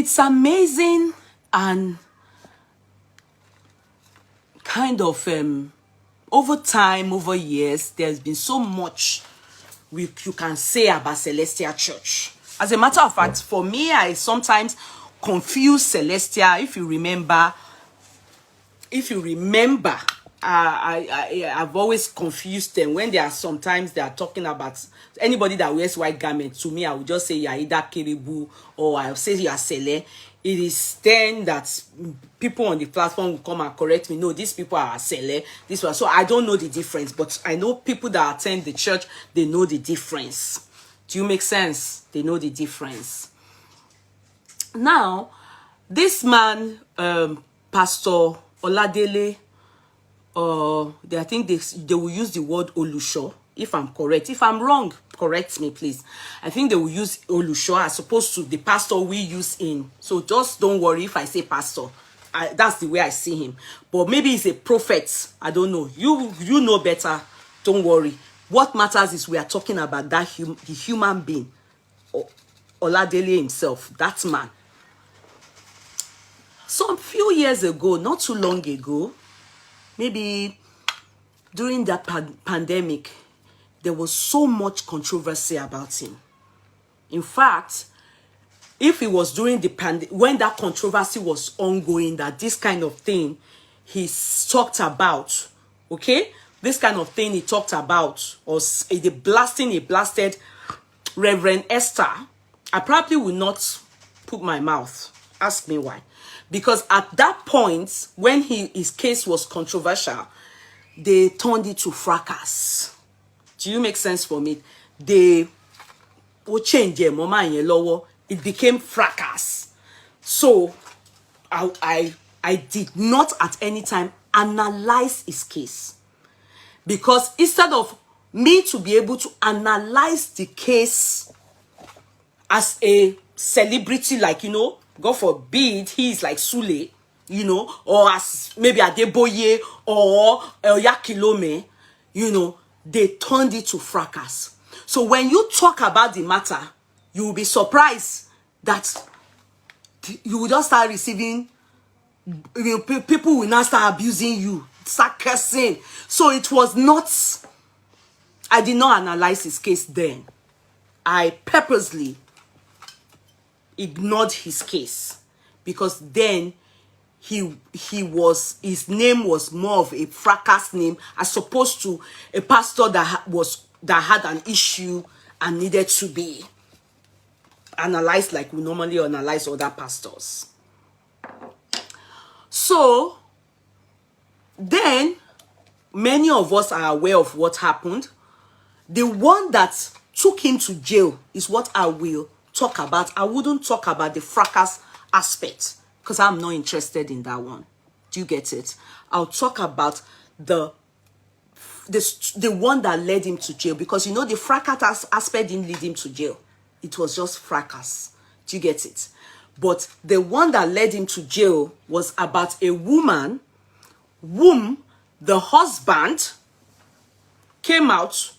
It's amazing and kind of over time, over years, there's been so much you can say about Celestial Church. As a matter of fact, for me, I sometimes confuse Celestial. If you remember, I've always confused them when they are sometimes they are talking about anybody that wears white garments. To me, I would just say you are either Kiribu or I'll say you are Sele. It is then that people on the platform will come and correct me. No, these people are Sele. This one. So I don't know the difference, but I know people that attend the church, they know the difference. Do you make sense? They know the difference. Now, this man, Pastor Oladele, I think they will use the word Olusho, if I'm correct. If I'm wrong, correct me, please. I think they will use Olusho as opposed to the pastor we use in. So just don't worry if I say pastor. That's the way I see him. But maybe he's a prophet. I don't know. You know better. Don't worry. What matters is we are talking about that the human being, Oladele himself, that man. Some few years ago, not too long ago, maybe during that pandemic, there was so much controversy about him. In fact, if it was during the when that controversy was ongoing, that this kind of thing he talked about, okay? This kind of thing he talked about, or the blasting he blasted Reverend Esther, I probably will not put my mouth. Ask me why. Because at that point, when his case was controversial, they turned it to fracas. Do you make sense for me? They change it became fracas. So I did not at any time analyze his case. Because instead of me to be able to analyze the case as a celebrity, like, you know, God forbid, he's like Sule, you know, or as maybe Adeboye or Yakilome, you know, they turned it to fracas. So when you talk about the matter, you will be surprised that you will just start receiving, you know, people will now start abusing you, start cursing. So it was not, I did not analyze his case then. I purposely ignored his case because then his name was more of a fracas name as opposed to a pastor that had an issue and needed to be analyzed like we normally analyze other pastors. So then many of us are aware of what happened. The one that took him to jail is what I will talk about. I wouldn't talk about the fracas aspect because I'm not interested in that one. Do you get it? I'll talk about the one that led him to jail, because you know the fracas aspect didn't lead him to jail. It was just fracas. Do you get it? But the one that led him to jail was about a woman whom the husband came out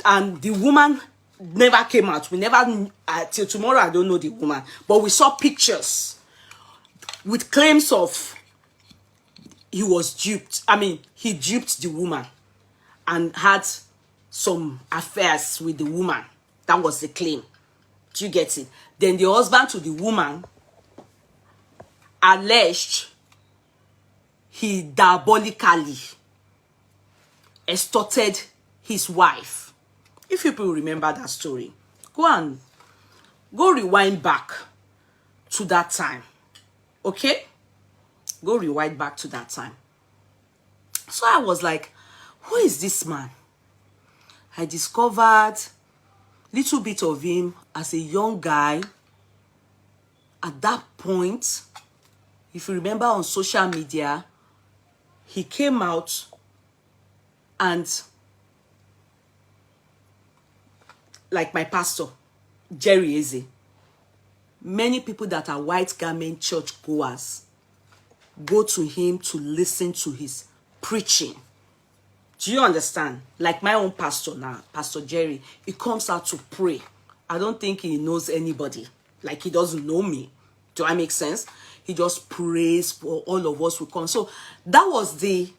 and the woman never came out. We never, till tomorrow, I don't know the woman. But we saw pictures with claims of he was duped. I mean, he duped the woman and had some affairs with the woman. That was the claim. Do you get it? Then the husband to the woman alleged he diabolically extorted his wife. If people remember that story, go rewind back to that time. Okay? Go rewind back to that time. So I was like, who is this man? I discovered little bit of him as a young guy. At that point, if you remember on social media, he came out and, like my pastor, Jerry Eze, many people that are white garment church goers go to him to listen to his preaching. Do you understand? Like my own pastor now, Pastor Jerry, he comes out to pray. I don't think he knows anybody. Like he doesn't know me. Do I make sense? He just prays for all of us to come. So that was the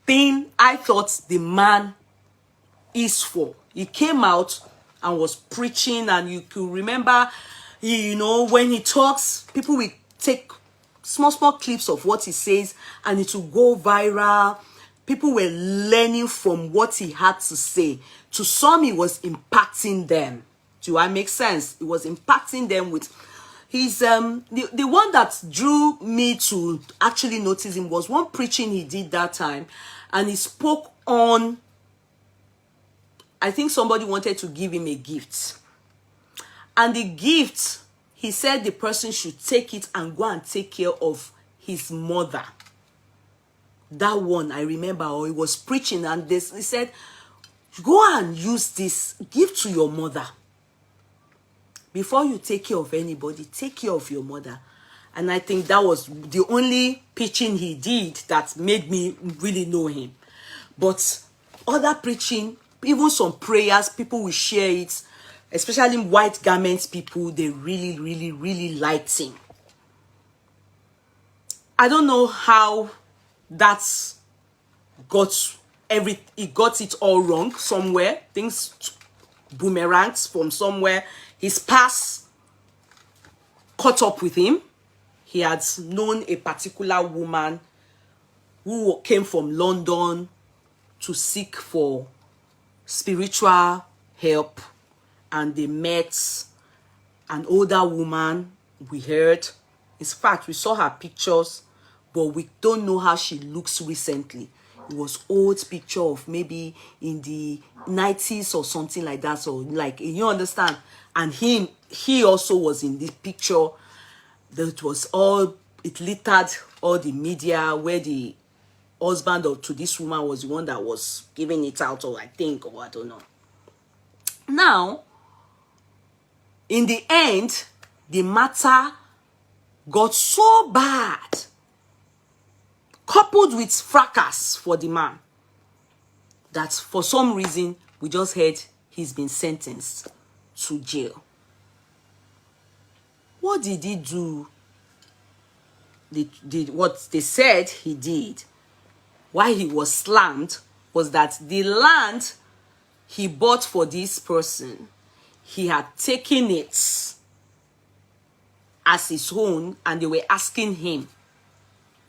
thing I thought the man is for. He came out and was preaching, and you could remember, you know, when he talks, people will take small clips of what he says and it will go viral. People were learning from what he had to say. To some, he was impacting them. Do I make sense? He was impacting them with his the one that drew me to actually notice him was one preaching he did that time, and he spoke on, I think somebody wanted to give him a gift. And the gift, he said the person should take it and go and take care of his mother. That one, I remember, or he was preaching, and he said, go and use this, give to your mother. Before you take care of anybody, take care of your mother. And I think that was the only preaching he did that made me really know him. But other preaching, even some prayers, people will share it, especially white garments people, they really liked him. I don't know how that's he got it all wrong somewhere. Things boomerangs from somewhere. His past caught up with him. He had known a particular woman who came from London to seek for spiritual help, and they met an older woman, we heard. In fact, we saw her pictures, but we don't know how she looks recently. It was old picture of maybe in the 90s or something like that. So like, you understand? And he also was in this picture. That was all, it littered all the media, where the husband to this woman was the one that was giving it out, or I think, or I don't know. Now, in the end, the matter got so bad, coupled with fracas for the man, that for some reason, we just heard he's been sentenced to jail. What did he do? What they said he did, why he was slammed, was that the land he bought for this person, he had taken it as his own, and they were asking him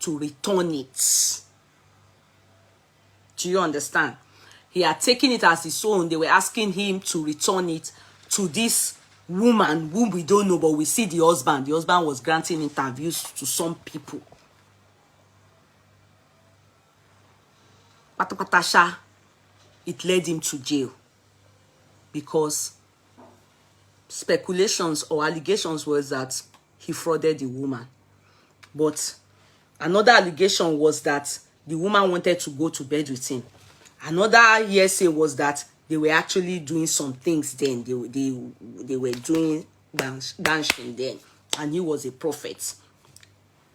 to return it. Do you understand? He had taken it as his own. They were asking him to return it to this woman whom we don't know, but we see the husband. The husband was granting interviews to some people. Patapatasha, it led him to jail because speculations or allegations was that he frauded the woman. But another allegation was that the woman wanted to go to bed with him. Another hearsay was that they were actually doing some things then. They were doing dancing then. And he was a prophet.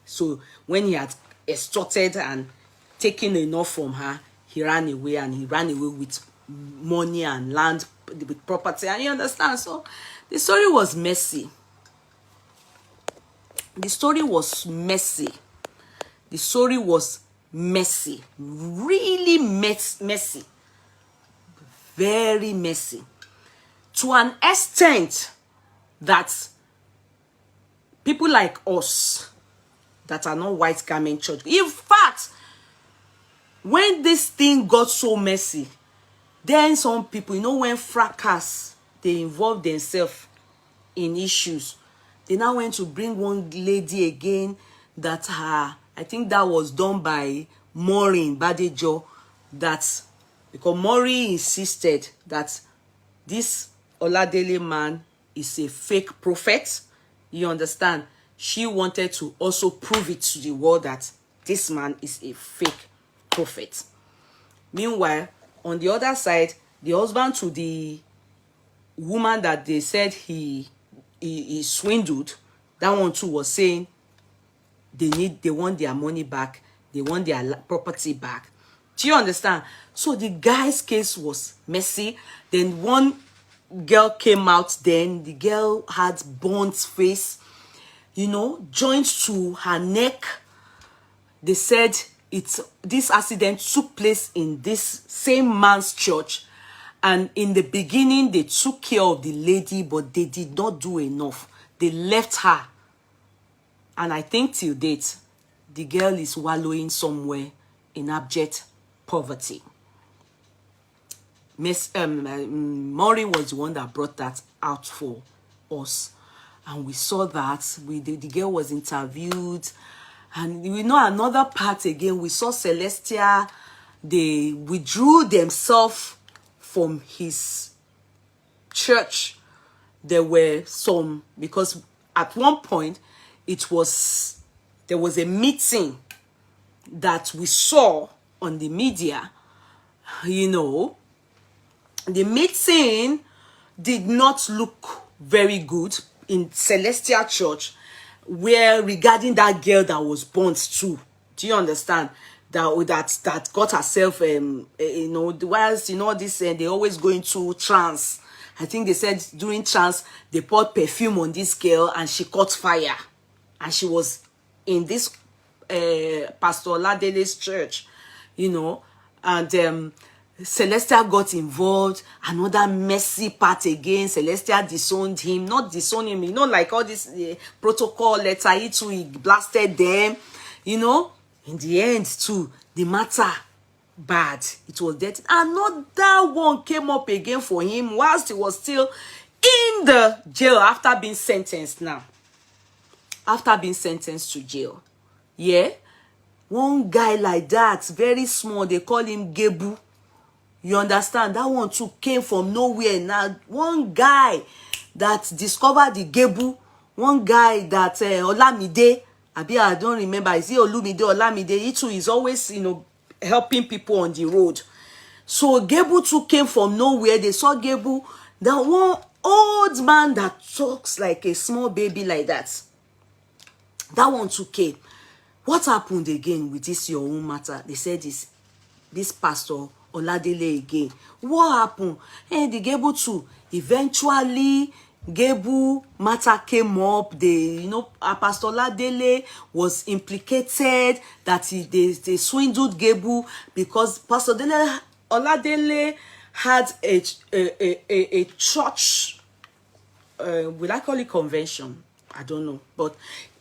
So when he had extorted and taken enough from her, he ran away, and he ran away with money and land, with property. And you understand? So the story was messy. The story was messy. The story was messy. Really messy. Very messy. To an extent that people like us that are not white garment church, in fact, when this thing got so messy, then some people, you know, when fracas, they involve themselves in issues. They now went to bring one lady again that I think that was done by Maureen Badejo, that because Maureen insisted that this Oladele man is a fake prophet. You understand? She wanted to also prove it to the world that this man is a fake prophet. Meanwhile, on the other side, the husband to the woman that they said he swindled, that one too was saying they want their money back, they want their property back. Do you understand? So the guy's case was messy. Then one girl came out, then the girl had burnt face. joined to her neck. They said this accident took place in this same man's church. And in the beginning, they took care of the lady, but they did not do enough. They left her. And I think till date, the girl is wallowing somewhere in abject poverty. Miss Maureen was the one that brought that out for us. And we saw that. The girl was interviewed. And we know another part again. We saw Celestia. They withdrew themselves from his church. There were some, because at one point there was a meeting that we saw on the media. The meeting did not look very good in Celestial Church, where regarding that girl that was burnt too. Do you understand? That got herself, whilst, this, they always go into trance. I think they said during trance, they poured perfume on this girl and she caught fire. And she was in this Pastor Oladele's church, and Celestia got involved. Another messy part again. Celestia disowned him. Not disowned him, like all this protocol letter. He blasted them, In the end, too, the matter bad. It was dead. Another one came up again for him whilst he was still in the jail after being sentenced now. After being sentenced to jail. Yeah? One guy like that, very small, they call him Gebu. You understand? That one too came from nowhere. Now, one guy that discovered the Gebu, one guy that Olamide, I don't remember, is it Olumide, Olamide? He too is always, helping people on the road. So Gebu too came from nowhere. They saw Gebu, that one old man that talks like a small baby like that. That one too came. What happened again with this your own matter? They said this pastor Oladele again. What happened? The Gebu too. Eventually, Gebu matter came up. Pastor Oladele was implicated that they swindled Gebu because Pastor Oladele had a church. Will I call it convention? I don't know, but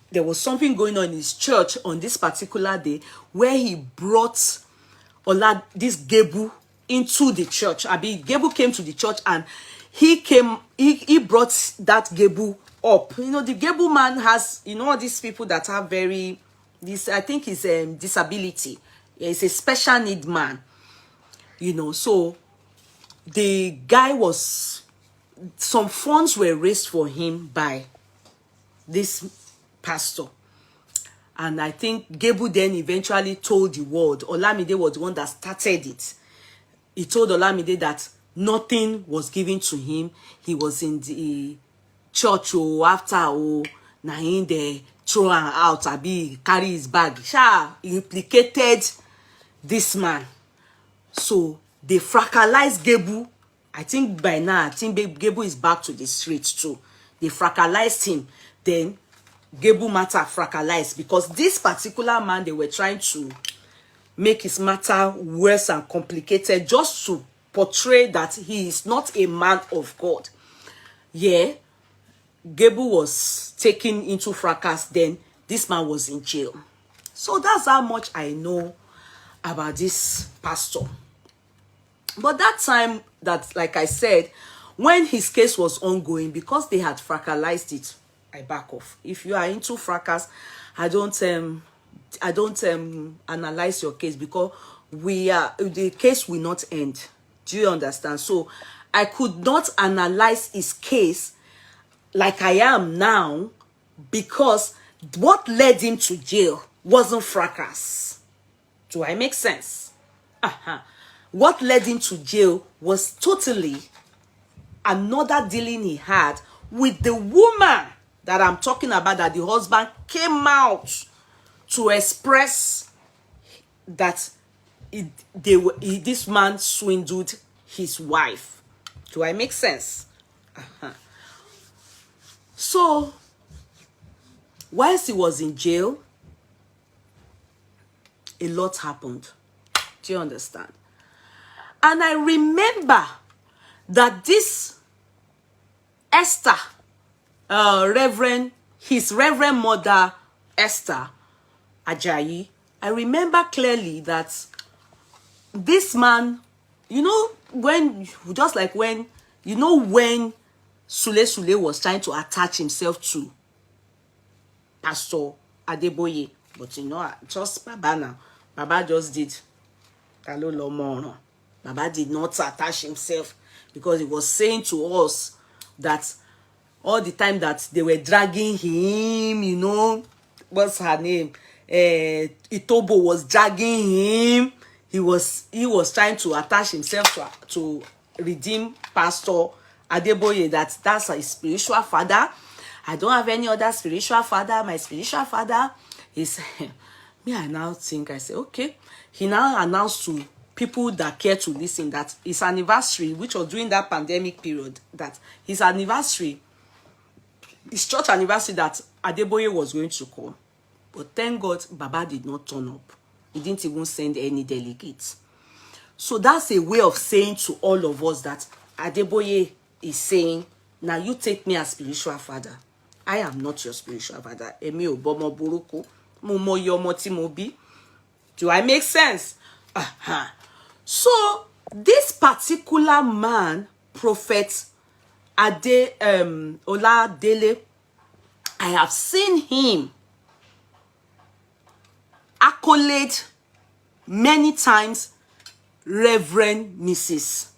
there was something going on in his church on this particular day where he brought this Gebu into the church. Gebu came to the church and he brought that Gebu up. The Gebu man has, all these people that have I think he's disability. He's a special need man. So the guy some funds were raised for him by this pastor. And I think Gebu then eventually told the world. Olamide was the one that started it. He told Olamide that nothing was given to him. He was in the church after they throw him out, carry his bag. He implicated this man. So they fracalized Gebu. I think by now, Gebu is back to the streets too. They fracalized him. Then Gebu matter fracalized because this particular man, they were trying to make his matter worse and complicated just to portray that he is not a man of God. Yeah, Gebu was taken into fracas, then this man was in jail. So that's how much I know about this pastor. But that time, like I said, when his case was ongoing, because they had fracalized it, I back off. If you are into fracas, I don't analyze your case because the case will not end. Do you understand? So I could not analyze his case like I am now because what led him to jail wasn't fracas. Do I make sense? What led him to jail was totally another dealing he had with the woman that I'm talking about, that the husband came out to express that this man swindled his wife. Do I make sense? So whilst he was in jail, a lot happened. Do you understand? And I remember that this Esther, his Reverend Mother Esther Ajayi, I remember clearly that this man, you know, when Sule was trying to attach himself to Pastor Adeboye, but you know, just Baba now. Baba just did. Baba did not attach himself because he was saying to us that all the time that they were dragging him, you know, what's her name? Itobo was dragging him. He was trying to attach himself to redeem Pastor Adeboye. That's his spiritual father. I don't have any other spiritual father. My spiritual father is me. I now think, I say, okay. He now announced to people that care to listen that his anniversary, which was during that pandemic period, that his anniversary, his church anniversary, that Adeboye was going to come. But thank God, Baba did not turn up. He didn't even send any delegates. So that's a way of saying to all of us that Adeboye is saying, now you take me as spiritual father. I am not your spiritual father. Emi obomo buruku. Mo mo yomo ti mo bi. Do I make sense? So this particular man, Prophet Oladele, I have seen him accolade many times Reverend Mrs.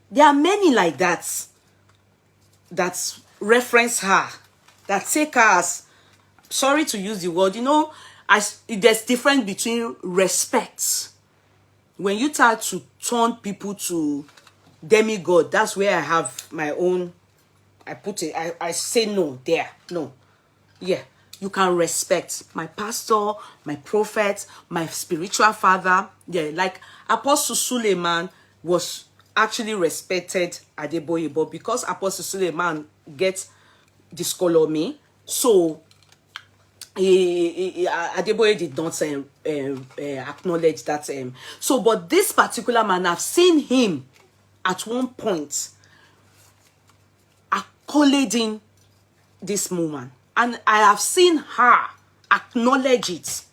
There are many like that reference her, that take her as, sorry to use the word, you know, there's difference between respect. When you try to turn people to demigod, that's where I have my own, I say no there. No. Yeah. You can respect my pastor, my prophet, my spiritual father. Yeah, like Apostle Suleiman was actually respected Adeboye, but because Apostle Suleiman gets discolor me, so Adeboye did not acknowledge that. So, but this particular man, I've seen him at one point accolading this woman, and I have seen her acknowledge it.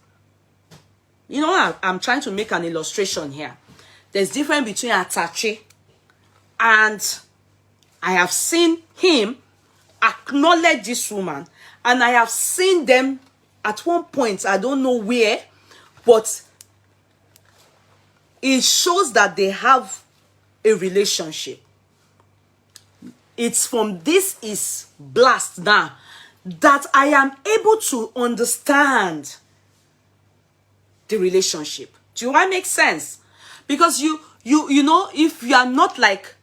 You know, I'm trying to make an illustration here. There's difference between attache, and I have seen him acknowledge this woman, and I have seen them at one point, I don't know where, but it shows that they have a relationship. It's from this is blast now that I am able to understand the relationship. Do I make sense? Because you know, if you are not like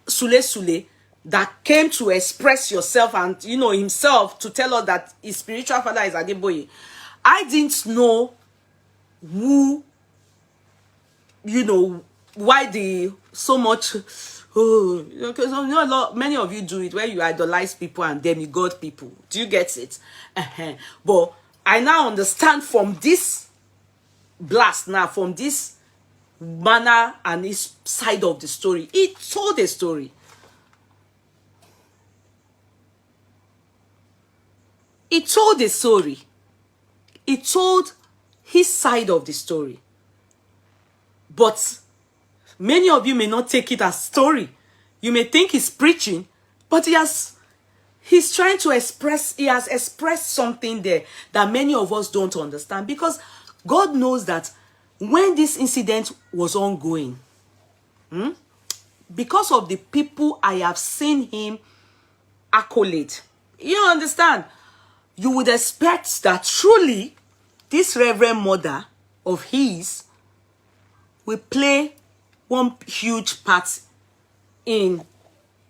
Sule that came to express yourself and, you know, himself to tell us that his spiritual father is Adeboye, I didn't know who, you know, why the so much, because you know, many of you do it where you idolize people and demigod people. Do you get it? But I now understand from this blast now, from this manner and this side of the story. It told a story. It told a story. It told his side of the story. But many of you may not take it as story. You may think he's preaching, but he's trying to express, he has expressed something there that many of us don't understand. Because God knows that when this incident was ongoing, because of the people I have seen him accolade, you understand? You would expect that truly this Reverend Mother of his will play one huge part in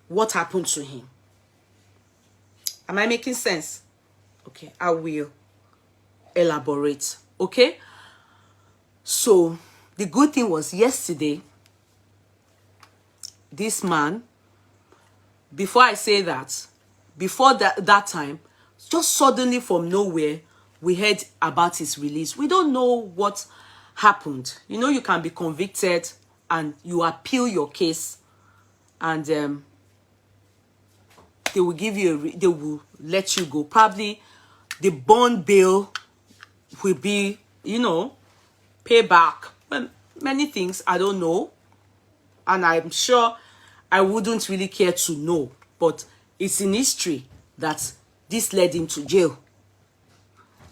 what happened to him. Am I making sense? Okay, I will elaborate. Okay? So, the good thing was yesterday, this man, before I say that, before that time, just suddenly from nowhere, we heard about his release. We don't know what happened. You know, you can be convicted and you appeal your case, and they will give you they will let you go. Probably the bond bill will be, you know, payback. Well, many things, I don't know. And I'm sure I wouldn't really care to know. But it's in history that this led him to jail.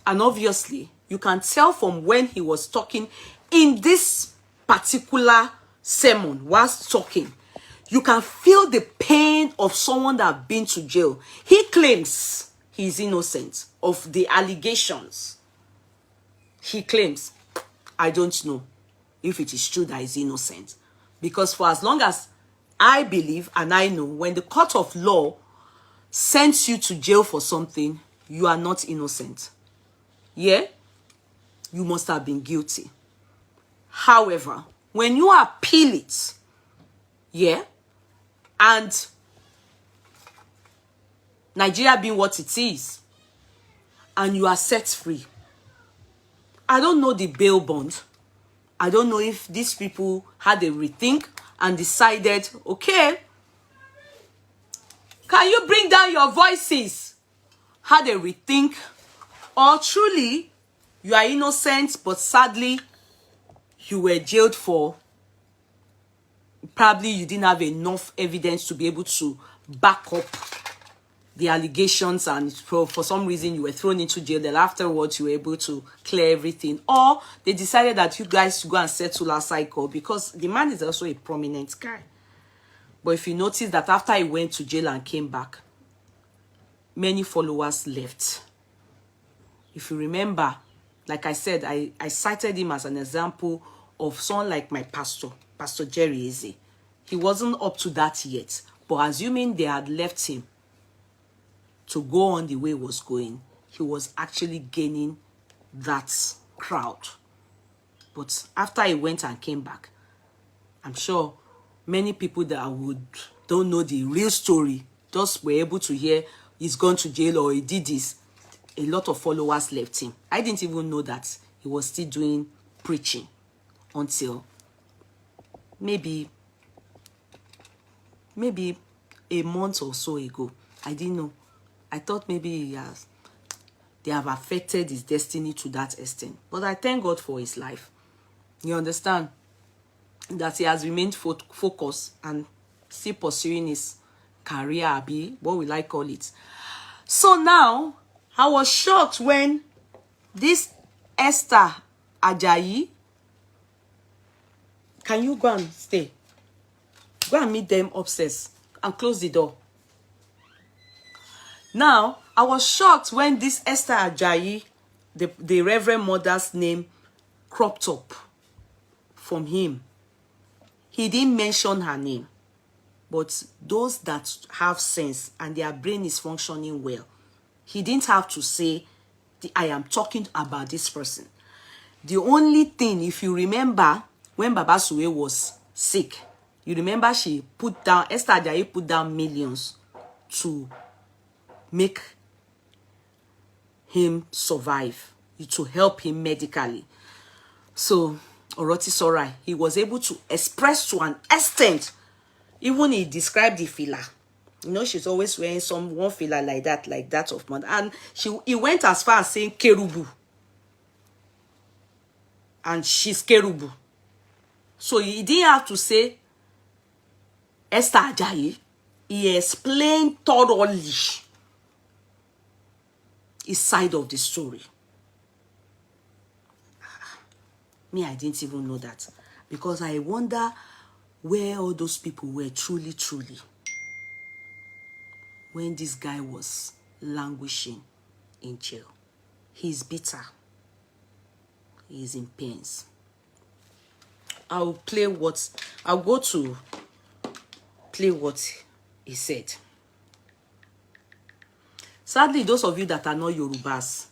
And obviously, you can tell from when he was talking in this particular sermon, whilst talking, you can feel the pain of someone that has been to jail. He claims he is innocent of the allegations. He claims. I don't know if it is true that he's innocent. Because for as long as I believe and I know, when the court of law sends you to jail for something, you are not innocent. Yeah? You must have been guilty. However, when you appeal it, yeah, and Nigeria being what it is, and you are set free, I don't know the bail bond. I don't know if these people had a rethink and decided, okay, can you bring down your voices? Had a rethink, or truly you are innocent, but sadly you were jailed for, probably you didn't have enough evidence to be able to back up the allegations, and for some reason you were thrown into jail. Then afterwards you were able to clear everything, or they decided that you guys should go and settle our cycle, because the man is also a prominent guy. But if you notice that after he went to jail and came back, many followers left. If you remember, like I said, I cited him as an example of someone like my pastor, Pastor Jerry Eze. He wasn't up to that yet, but assuming they had left him to go on the way he was going, he was actually gaining that crowd. But after he went and came back, I'm sure many people that don't know the real story just were able to hear he's gone to jail or he did this. A lot of followers left him. I didn't even know that he was still doing preaching until maybe a month or so ago. I didn't know. I thought maybe they have affected his destiny to that extent. But I thank God for his life. You understand? That he has remained focused and still pursuing his career, what will I call it? So now, I was shocked when this Esther Ajayi, can you go and stay? Go and meet them upstairs and close the door. Now, I was shocked when this Esther Ajayi, the Rev.Mother's name, cropped up from him. He didn't mention her name. But those that have sense and their brain is functioning well, he didn't have to say, I am talking about this person. The only thing, if you remember, when Baba Suwe was sick, you remember she put down, Esther Ajayi put down millions to make him survive, to help him medically. So, Oroti Sorai, he was able to express to an extent. Even he described the filler. You know, she's always wearing one filler like that of mother. And he went as far as saying kerubu. And she's kerubu. So he didn't have to say Esther Ajayi. He explained thoroughly his side of the story. Me, I didn't even know that. Because I wonder where all those people were truly when this guy was languishing in jail. He's bitter. He is in pains. I'll go to play what he said. Sadly, those of you that are not Yorubas,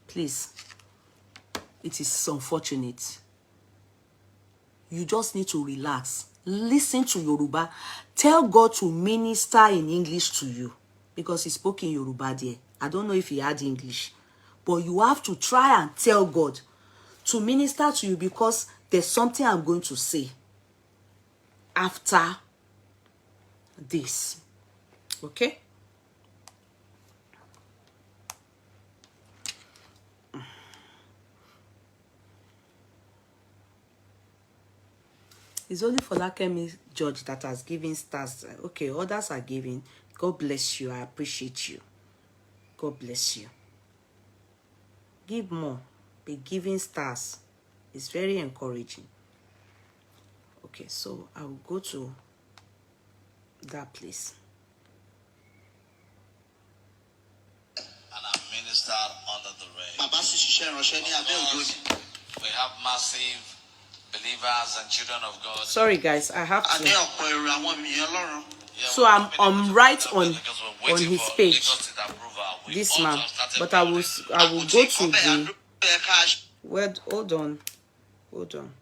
please, it is unfortunate. You just need to relax. Listen to Yoruba. Tell God to minister in English to you. Because he spoke in Yoruba there. I don't know if he had English. But you have to try and tell God to minister to you, because there's something I'm going to say after this. Okay? It's only for Lakemi George that has given stars. Okay, others are giving. God bless you. I appreciate you. God bless you. Give more. Be giving stars. It's very encouraging. Okay, so I will go to that place. And I ministered under the rain. We have massive believers and children of God. Sorry guys, I have to. So I'm right on his page. This man. But I will go to the word. Hold on. Hold on.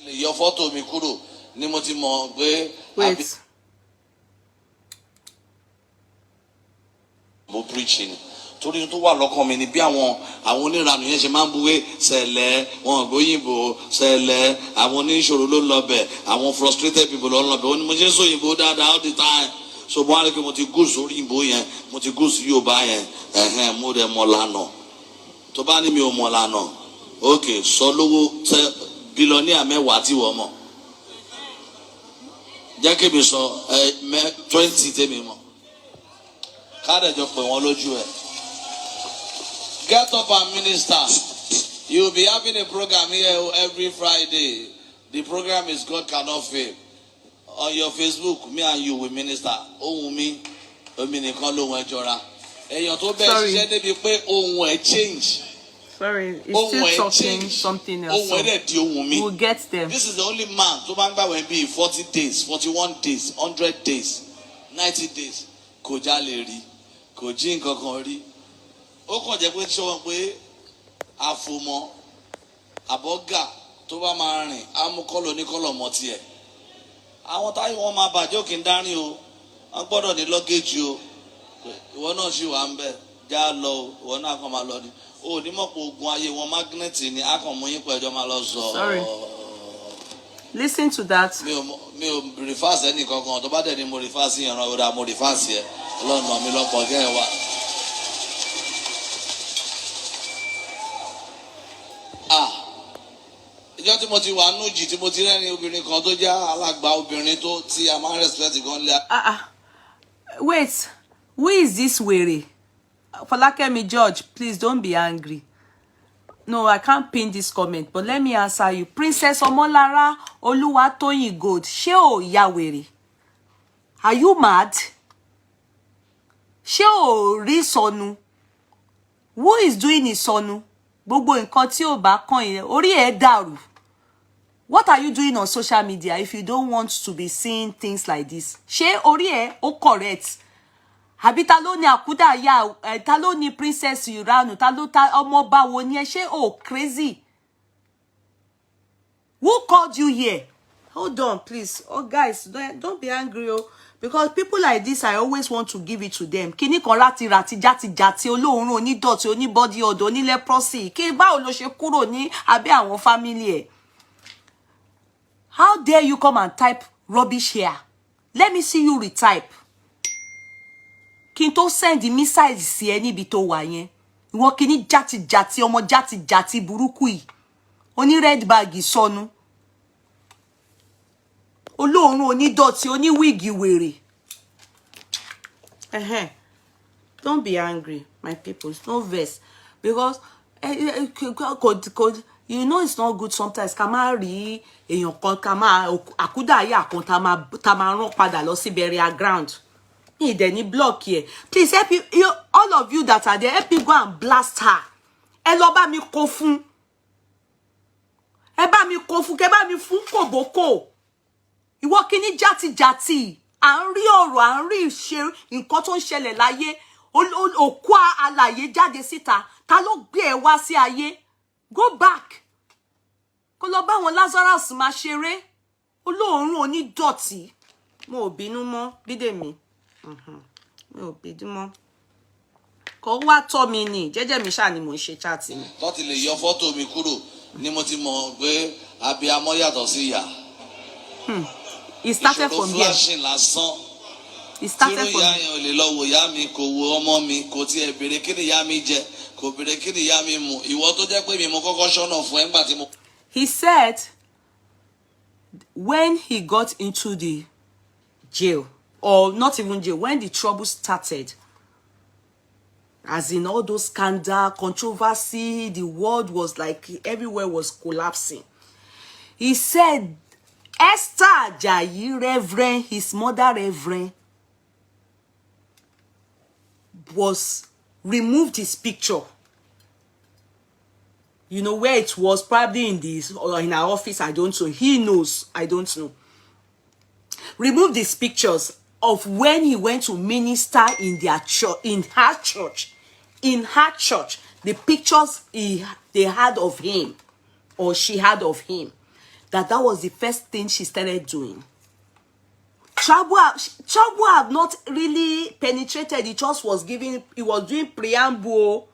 Your photo mi kúrò ni mo ti mọ̀ pé. Wait. Mo preaching. Torí tó wà lọ́kàn mi ni bí àwọn onírànú yẹn ṣe máa ń buwé ṣẹlẹ̀ wọn gbóyìnbó ṣẹlẹ̀ àwọn oníṣòro ló ń lọ bẹ̀ àwọn frustrated people ló ń lọ bẹ̀ ó ní mo ṣe ń sọ òyìnbó dáadáa all the time. So mo wá rí pé mo ti gúúsù orí òyìnbó yẹn mo ti gúúsù Yorùbá yẹn mo dẹ̀ mọ̀ lánàá. Tó bá ní mi ò mọ̀ lánàá okay sọ lówó tẹ billionaire mẹ́wàá tí wọ́n mọ̀ jẹ́ kí mi sọ 20 tèmi mọ̀ kádẹ́jọ pé wọ́n lójú ẹ̀. Get up and minister. You will be having a program here every Friday. The program is God Cannot Fail. On your Facebook, me and you will minister. Ohun mi, omi nìkan lóhun ẹ jọra. Èèyàn tó bẹ́ẹ̀ ṣiṣẹ́ débi pé ohun ẹ change. Sorry, it's still talking something else. So we'll get them. This is the only man tó bá ń gbààwẹ̀ bí 40 days, 41 days, 100 days, 90 days. Kò jálè rí, kò jí nǹkan kan rí. Ó kàn jẹ́ pé ṣé wọ́n pé àfòmọ́ àbọ̀gà tó bá máa rìn á mú kọ́lọ̀ ní kọ́lọ̀ mọ́ tiẹ̀. Àwọn táyì wọn máa bàjẹ́ òkè ń dárin o, wọ́n gbọ́dọ̀ ní lọ́gẹ́jì o. Ìwọ náà ṣì wà ń bẹ̀, já lọ o, ìwọ náà kàn máa lọ ni. O ní mọ̀ pé ogun ayé wọn mágínẹ́tì ni a kàn mú yín pẹ̀jọ́ máa lọ sọ. Sorry. Listen to that. Mi ò rìfáàsì ẹnì kankan tó bá dẹ̀ ni mo rìfáàsì yẹn ràn ọ̀dà mo rìfáàsì ẹ̀ lọ́nà mi lọ́pọ̀ gẹ́ ẹ wá. Ìjọ́ tí mo ti wà nújì tí mo ti rẹ́ni obìnrin kan tó jẹ́ alàgbà obìnrin tó tí a máa ń respect gan lé. Wait, who is this wèrè? Falakemi George, please don't be angry. No, I can't pin this comment, but let me answer you. Princess Omolara Oluwatoyin Gold, ṣé o ya wèrè? Are you mad? Ṣé o rí sọnù? Who is doing ìsọnù? Gbogbo nǹkan tí ó bá kàn yẹn, orí ẹ̀ dàrú. What are you doing on social media if you don't want to be seeing things like this? Ṣé orí ẹ̀ ó correct? Àbí ta ló ní àkúdà ya ta ló ní princess Iranu ta ló ta ọmọ bá wo ni ẹ ṣé o crazy? Who called you here? Hold on, please. Oh guys, don't be angry oh, because people like this I always want to give it to them. Kíní kan rati jati olóòórùn onídọ̀tí oníbody odò ní leprosy. Kí báwo ló ṣe kúrò ní abẹ́ àwọn family ẹ̀? How dare you come and type rubbish here? Let me see you retype. Kí n tó send the message sí ẹ níbi tó wà yẹn. Ìwọ kíní jati ọmọ jati burúkú yìí. Oní red bag sọnù. Olóòórùn onídọ̀tí oní wig wèrè. Don't be angry, my people. No vex. Because you know it's not good sometimes. Ká má rí èèyàn kan ká má àkúdàáyà kan tá máa rán padà lọ sí burial ground. Any block here. Please help you, all of you that are there, help me go and blast her. Ẹ lọ bá mi kó fún. Ẹ bá mi kó fún, kẹ́ bá mi fún kòbókò. kíní jàtijàti à ń rí ọ̀rọ̀ à ń rí ìṣe nǹkan tó ń ṣẹlẹ̀ láyé òkú alààyè jáde síta ta ló gbé ẹ wá sí ayé go back kó lọ bá wọn Lazarus máa ṣeré olóòórùn onídọ̀tí mo ò bínú mọ́ Bídèmí mi ò bínú mọ́ kò wá tọ́ mi ní jẹ́jẹ́ mi ṣáà ni mo ń ṣe chat mi. tó ti lè yọ fọ́tò mi kúrò ni mo ti mọ̀ pé abiyamọ yàtọ̀ sí ìyá. It started from here. flashing lásán. It started tí from ìyá yẹn ò lè lọ wò ìyá mi kò wo ọmọ mi kò tiẹ̀ béèrè kí ni ìyá mi jẹ kò béèrè kí ni ìyá mi mu ìwọ tó jẹ́ pé mi mo kọ́kọ́ ṣọ́nà fún ẹ nígbà tí mo. He said when he got into the jail, or not even jail, when the trouble started, as in all those scandal, controversy, the world was like everywhere was collapsing. He said Esther Ajayi, Reverend, his mother Reverend, was removed his picture. You know where it was, probably in this or in our office, I don't know. He knows, I don't know. Removed his pictures of when he went to minister in their church, in her church. In her church, the pictures they had of him, or she had of him, that was the first thing she started doing. Trouble have not really penetrated. It just was giving, it was doing preamble.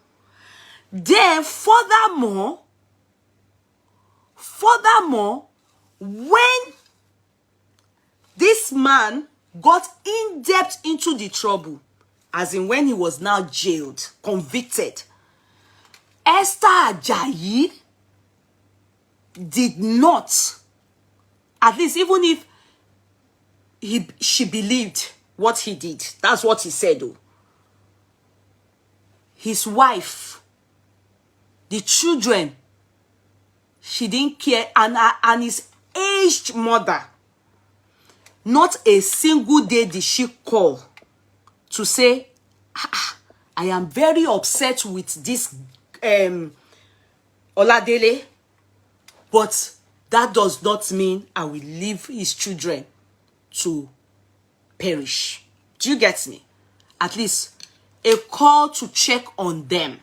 Then furthermore, when this man got in depth into the trouble, as in when he was now jailed, convicted, Esther Ajayi did not, at least even if she believed what he did, that's what he said though. His wife, the children, she didn't care, and his aged mother, not a single day did she call to say, I am very upset with this Oladele, but that does not mean I will leave his children to perish. Do you get me? At least a call to check on them.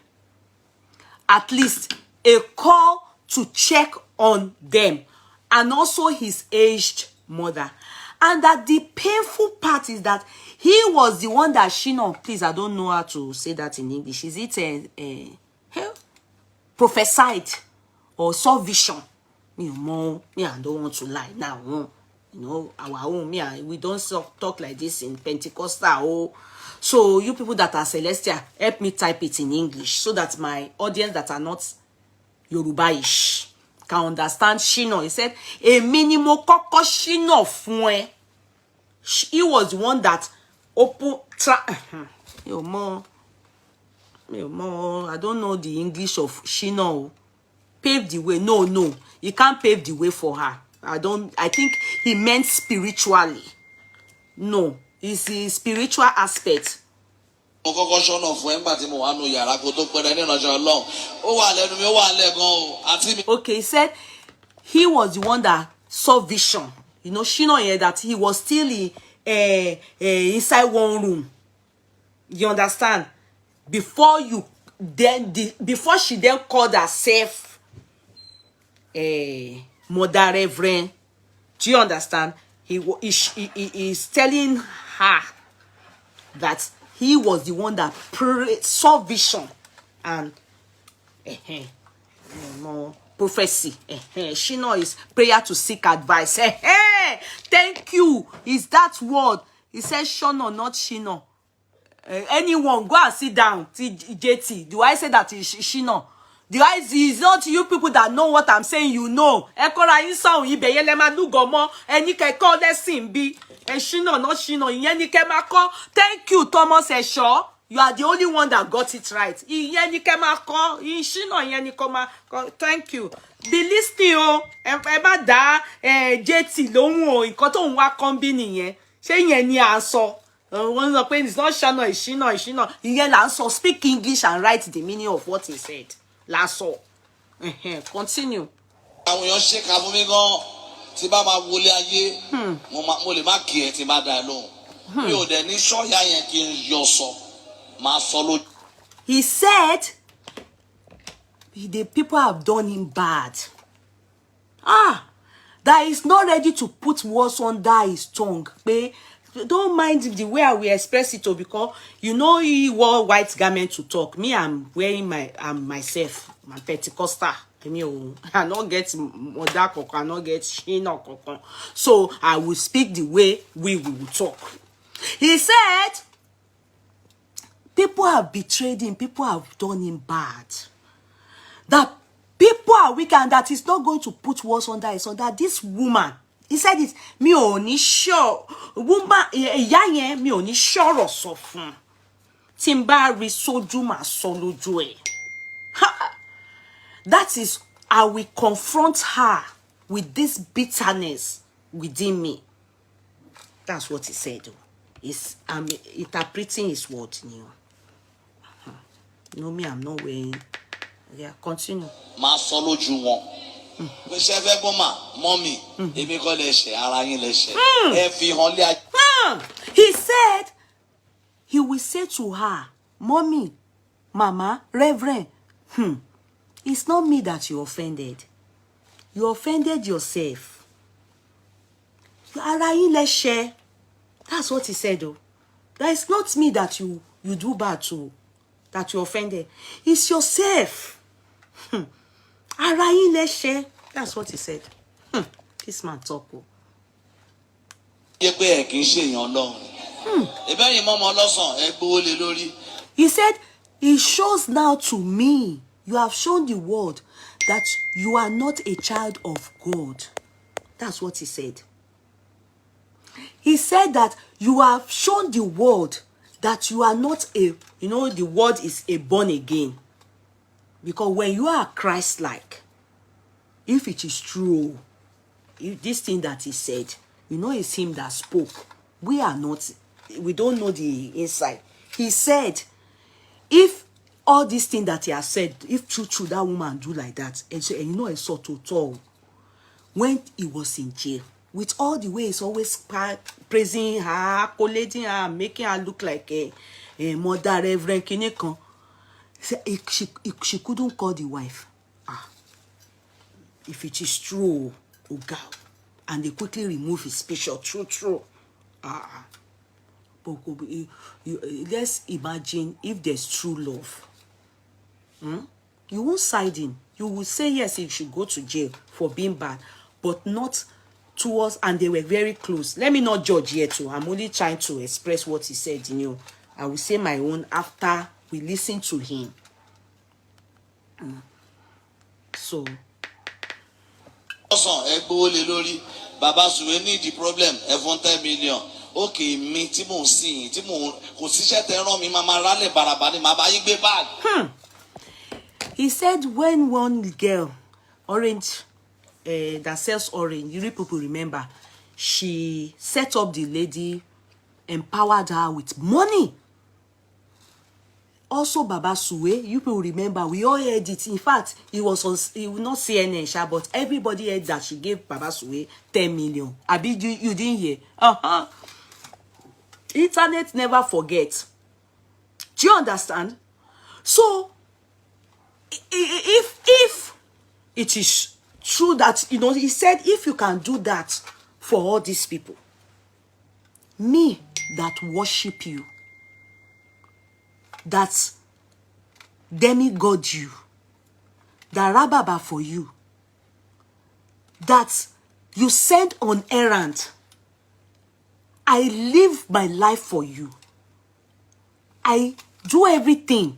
At least a call to check on them. And also his aged mother. And that the painful part is that he was the one that please, I don't know how to say that in English. Is it prophesied or saw vision? Me, I don't want to lie now. You know, our own, we don't talk like this in Pentecostal. So you people that are celestial, help me type it in English so that my audience that are not Yoruba-ish can understand Shino. He said, a minimum koko Shino fun. He was the one that open I don't know the English of Shino. Pave the way. No. You can't pave the way for her. I think he meant spiritually. No. It's the spiritual aspect. Okay, he said he was the one that saw vision. You know, Shino here that he was still inside one room. You understand? Before she then called herself Mother Reverend. Do you understand? He is telling her that he was the one that saw vision and prophecy. Shino is prayer to seek advice. Thank you. Is that word? He says Shono, not Shino. Anyone, go and sit down. JT. Do I say that is Shino? The eyes is not you people that know what I'm saying, you know. Ekora yin sound ibeye le ma nu gomo eni ke call lesson bi. Shino not Shino, iyen ni ke ma ko. Thank you Thomas Esho. You are the only one that got it right. Iyen ni ke ma ko. Shino iyen ni ko ma ko. Thank you. Be listening o. E ma da JT lohun o nkan to n wa kan bi niyen. Se yen ni a so. One of the it's not Shino, it's Shino, it's Shino. Iyen la so speak English and write the meaning of what he said. Last all. Continue. tí bá máa wọlé ayé mo lè má kí ẹ tí bá dá ẹ lóhùn mi ò dẹ̀ ní ṣọ́ọ̀yà yẹn kí n yọ sọ máa sọ lójú. He said the people have done him bad. That he's not ready to put words under his tongue. Don't mind the way I will express it, because you know he wore white garment to talk. Me, I'm wearing myself, my Pentecostal. I not get Moda Koko, I not get Shina Koko. So I will speak the way we will talk. He said, people have betrayed him, people have done him bad. That people are weak and that he's not going to put words under his son. That this woman, he said it, mi ò ní sure. Woman, ìyá yẹn, mi ò ní sure sọ fún. Tí n bá rí sójú mà sọ lójú ẹ̀. That is, I will confront her with this bitterness within me. That's what he said. I'm interpreting his word. You know me, I'm not wearing. Yeah, continue. Máa sọ lójú wọn. Pé ṣé fẹ́ gbọ́ mà mọ́mì èmi kọ́ lè ṣe ara yín lè ṣe. Ẹ fi hàn lé ayé. He said he will say to her, Mommy, Mama, Reverend, it's not me that you offended. You offended yourself. Ara yín lè ṣe. That's what he said, though. That is not me that you do bad to, that you offended. It's yourself. Ara yín lè ṣe. That's what he said. This man talk. Yé pé ẹ kì í ṣe èèyàn Ọlọ́run. Ẹ̀bẹ̀ yín mọ́mọ́ lọ́sàn ẹ gbówó lé lórí. He said, it shows now to me, you have shown the world that you are not a child of God. That's what he said. He said that you have shown the world that you are not the word is a born again. Because when you are Christ-like, if it is true, if this thing that he said, it's him that spoke. We don't know the inside. He said, if all these things that he has said, if true, that woman do like that, and it's so total. When he was in jail, with all the way he's always praising her, collating her, making her look like a mother, Reverend Kinekon. She couldn't call the wife. If it is true, oh God. And they quickly remove his picture. True. But let's imagine if there's true love. You won't side him. You will say yes, he should go to jail for being bad, but not towards, and they were very close. Let me not judge here too. I'm only trying to express what he said. I will say my own after we listen to him. So. Lọ́sàn ẹ gbówó lé lórí. Bàbá Sùwé ní the problem ẹ fún 10 million. Okay, mi tí mò ń sìn tí mò ń kò síṣẹ́ tẹ rán mi máa rálẹ̀ bàràbà ni màá bá yín gbé báàgì. He said when one girl, orange, that sells orange, you people remember, she set up the lady, empowered her with money. Also, Baba Suwe, you people remember, we all heard it. In fact, it was not CNN, but everybody heard that she gave Baba Suwe 10 million. Abi, you didn't hear? Internet never forgets. Do you understand? So, if it is true that, he said, if you can do that for all these people, me that worship you, that demigod you, that rababa for you, that you send on errand, I live my life for you. I do everything.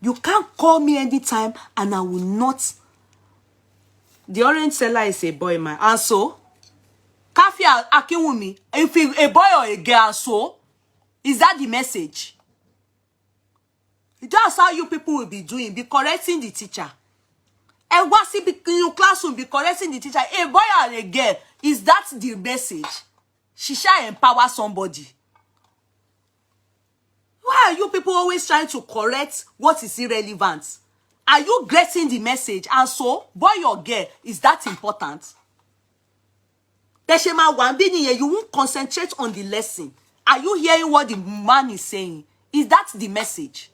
You can't call me anytime and I will not. The orange seller is a boy, man. And so, Kafi Akinwumi, if a boy or a girl, so, is that the message? That's how you people will be doing. Be correcting the teacher. And what's it in your classroom? Be correcting the teacher. A boy or a girl, is that the message? She shall empower somebody. Why are you people always trying to correct what is irrelevant? Are you getting the message? And so, boy or girl, is that important? You won't concentrate on the lesson. Are you hearing what the man is saying? Is that the message?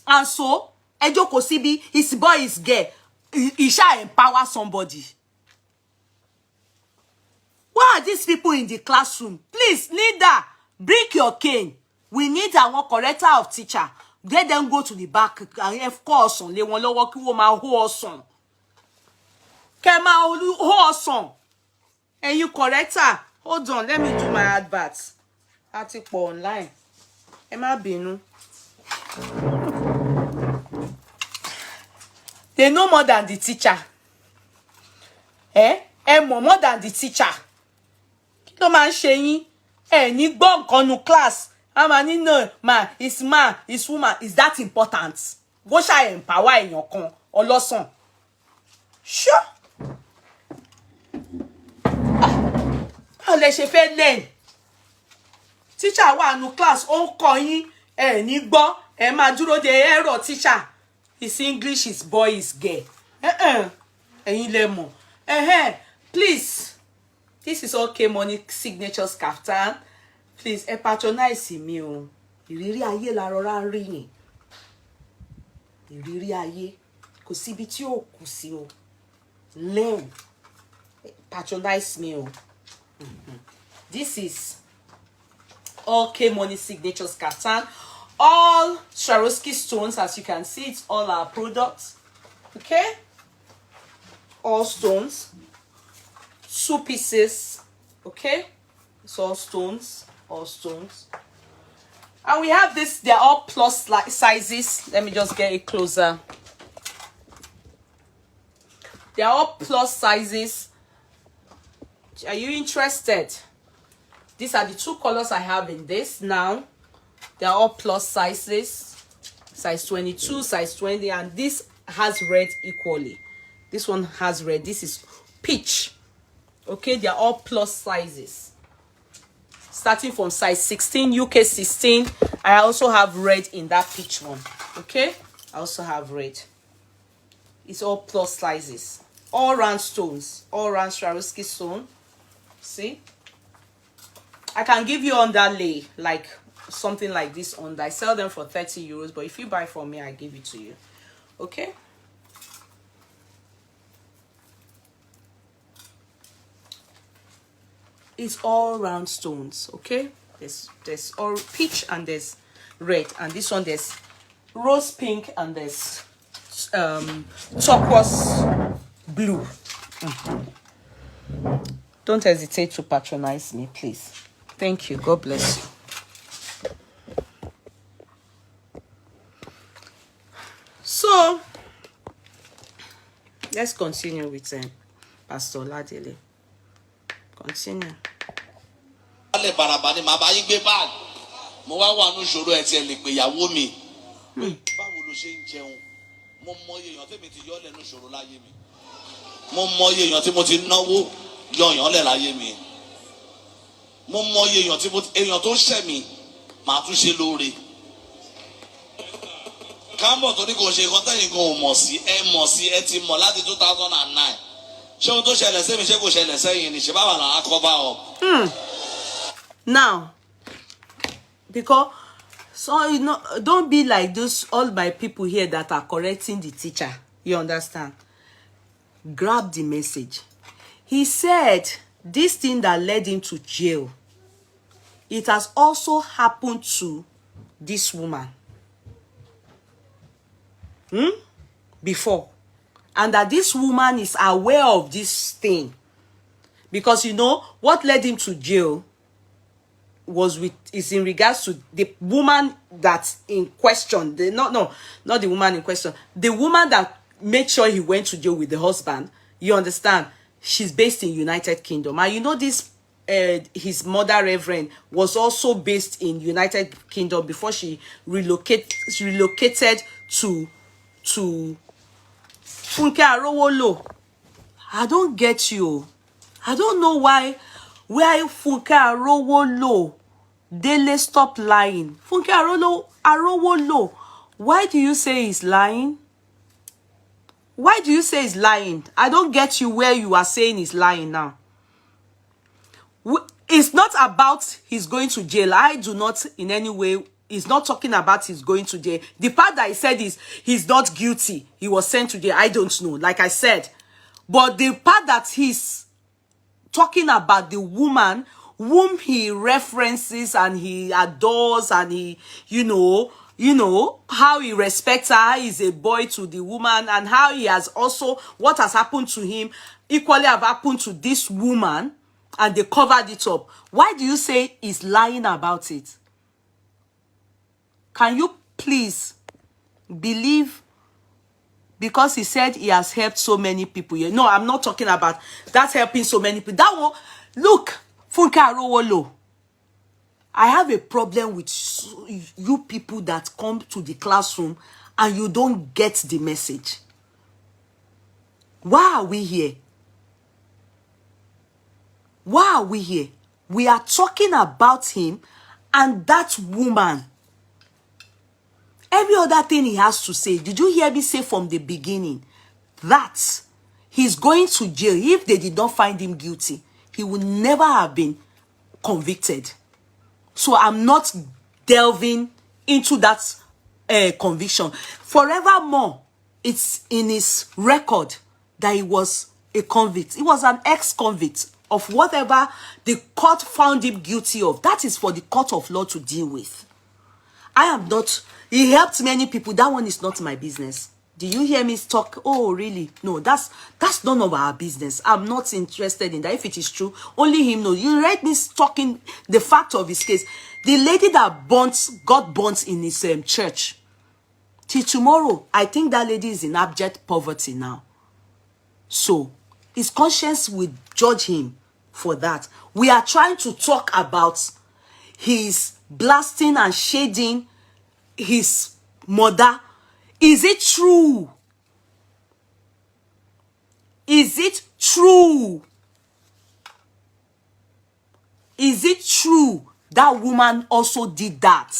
And so, Ejo Kosibi, his boy is gay. He shall empower somebody. Why are these people in the classroom? Please, leader, bring your cane. We need our corrector of teacher. Let them go to the back and have course on. They want to work with my horse on. Kema horse on. And you corrector. Hold on, let me do my adverts. Article online. Emma Binu. They know more than the teacher. More than the teacher. No man sheying. Ni gbọ́ nǹkan nu class. Amani no man, it's woman. Is that important? Go shall empower in your con or lawson. Sure. Let's say learn. Teacher wa nu class on kọ́ yín ni gbọ́ máa dúró de error teacher. His English is boy is gay. Ẹ̀yin lẹ mọ̀. Please. This is okay money signature kaftan. Please, patronize me o. Ìrírí ayé la rọra rí yín. Ìrírí ayé kò síbi tí ó kù sí o. Learn. Patronize me o. This is okay money signatures kaftan. All Swarovski stones, as you can see, it's all our products. Okay? All stones. 2 pieces. Okay? It's all stones. All stones. And we have this, they're all plus sizes. Let me just get it closer. They're all plus sizes. Are you interested? These are the 2 colors I have in this now. They're all plus sizes. Size 22, size 20, and this has red equally. This one has red. This is peach. Okay, they're all plus sizes. Starting from size 16, UK 16. I also have red in that peach one. Okay, I also have red. It's all plus sizes. All round stones. All round Swarovski stone. See? I can give you underlay, like something like this under. I sell them for 30 euros, but if you buy from me, I give it to you. Okay? It's all round stones. Okay? There's all peach and there's red, and this one there's rose pink and there's turquoise blue. Don't hesitate to patronize me, please. Thank you. God bless you. So, let's continue with Pastor Oladele. Continue. Mo wá wà nù ṣòro ẹ̀ tí ẹ lè pè ìyàwó mi. Báwo ló ṣe ń jẹun? Mo mọyì èèyàn tí mi ti yọ́ lẹ́nu ṣòro láyé mi. Mo mọyì èèyàn tí mo ti náwó yọ̀yàn lẹ̀ láyé mi. Mo mọyì èèyàn tí èèyàn tó ṣẹ̀ mí màá tún ṣe lóore. Kámbọ̀ torí kò ṣe nǹkan tẹ́yìn kan ò mọ̀ sí ẹ ti mọ̀ láti 2009. Ṣé ohun tó ṣẹlẹ̀ sí mi ṣé kò ṣẹlẹ̀ sẹ́yìn ni ṣe báwa là á cover up. Now, because so you know, don't be like those all my people here that are correcting the teacher. You understand? Grab the message. He said this thing that led him to jail, it has also happened to this woman before, and that this woman is aware of this thing, because you know what led him to jail is in regards to the woman that's in question. Not the woman in question. The woman that made sure he went to jail with the husband. You understand? She's based in United Kingdom. And you know this, his mother, Reverend, was also based in United Kingdom before she relocated to Funke Arowolo. I don't get you. I don't know why Funke Arowolo. Dele, stop lying. Funke Arowolo. Why do you say he's lying? Why do you say he's lying? I don't get you where you are saying he's lying now. It's not about he's going to jail. I do not in any way. He's not talking about he's going to jail. The part that he said is he's not guilty. He was sent to jail. I don't know. Like I said. But the part that he's talking about the woman whom he references and he adores and he, you know, how he respects her, how he's a boy to the woman, and how he has also, what has happened to him equally have happened to this woman, and they covered it up. Why do you say he's lying about it? Can you please believe? Because he said he has helped so many people. No, I'm not talking about that helping so many people. That one, look, Funke Arowolo, I have a problem with you people that come to the classroom and you don't get the message. Why are we here? Why are we here? We are talking about him and that woman. Every other thing he has to say. Did you hear me say from the beginning that he's going to jail? If they did not find him guilty, he would never have been convicted. So I'm not delving into that conviction. Forevermore, it's in his record that he was a convict. He was an ex-convict of whatever the court found him guilty of. That is for the court of law to deal with. I am not. He helped many people. That one is not my business. Do you hear me talk? Oh, really? No, that's none of our business. I'm not interested in that. If it is true, only him knows. You read me talking the fact of his case. The lady that got burnt in his church. Till tomorrow, I think that lady is in abject poverty now. So, his conscience will judge him for that. We are trying to talk about his blasting and shading his mother. Is it true? Is it true? Is it true that woman also did that?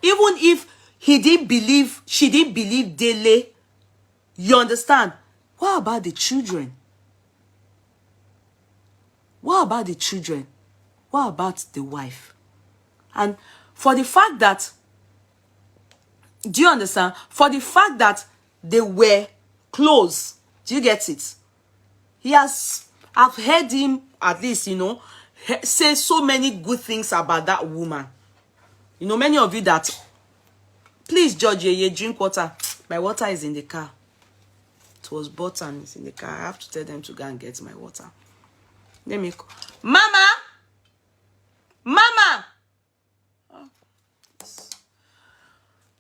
Even if he didn't believe, she didn't believe Dele, you understand? What about the children? What about the children? What about the wife? And for the fact that, do you understand? For the fact that they were close, do you get it? I've heard him, at least, say so many good things about that woman. You know, many of you that, please, George, you drink water. My water is in the car. It was bought and it's in the car. I have to tell them to go and get my water. Let me call. Mama! Mama!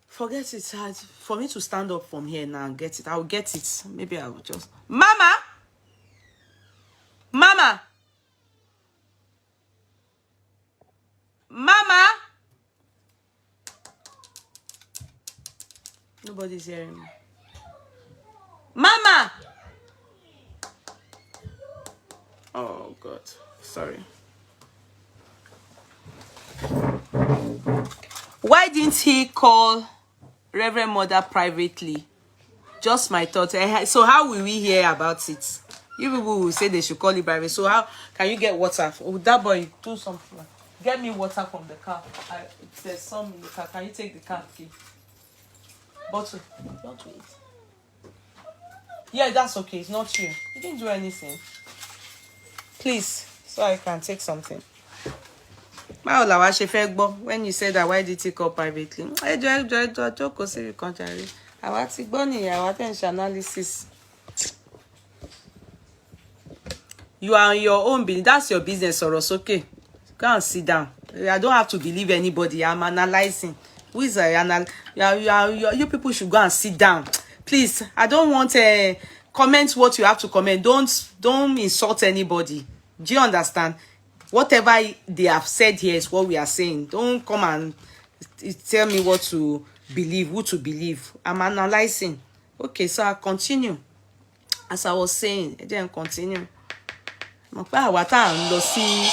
Forget it. For me to stand up from here now and get it, I'll get it. Maybe I will just... Mama! Mama! Mama! Nobody's hearing me. Mama! Oh, God. Sorry. Why didn't he call Rev.Mother privately? Just my thought. So how will we hear about it? You people will say they should call it private. So how can you get water? Oh, that boy, do something. Get me water from the car. There's some in the car. Can you take the car key? Bottle. Don't wait. Yeah, that's okay. It's not you. You didn't do anything. Please, so I can take something. When you said that, why did he call privately? Analysis. You are on your own business. That's your business, Soros. Okay. Go and sit down. I don't have to believe anybody. I'm analyzing. Who is you people should go and sit down. Please, I don't want to comment what you have to comment. Don't insult anybody. Do you understand? Whatever they have said here is what we are saying. Don't come and tell me what to believe, who to believe. I'm analyzing. Okay, so I'll continue. As I was saying, then continue. See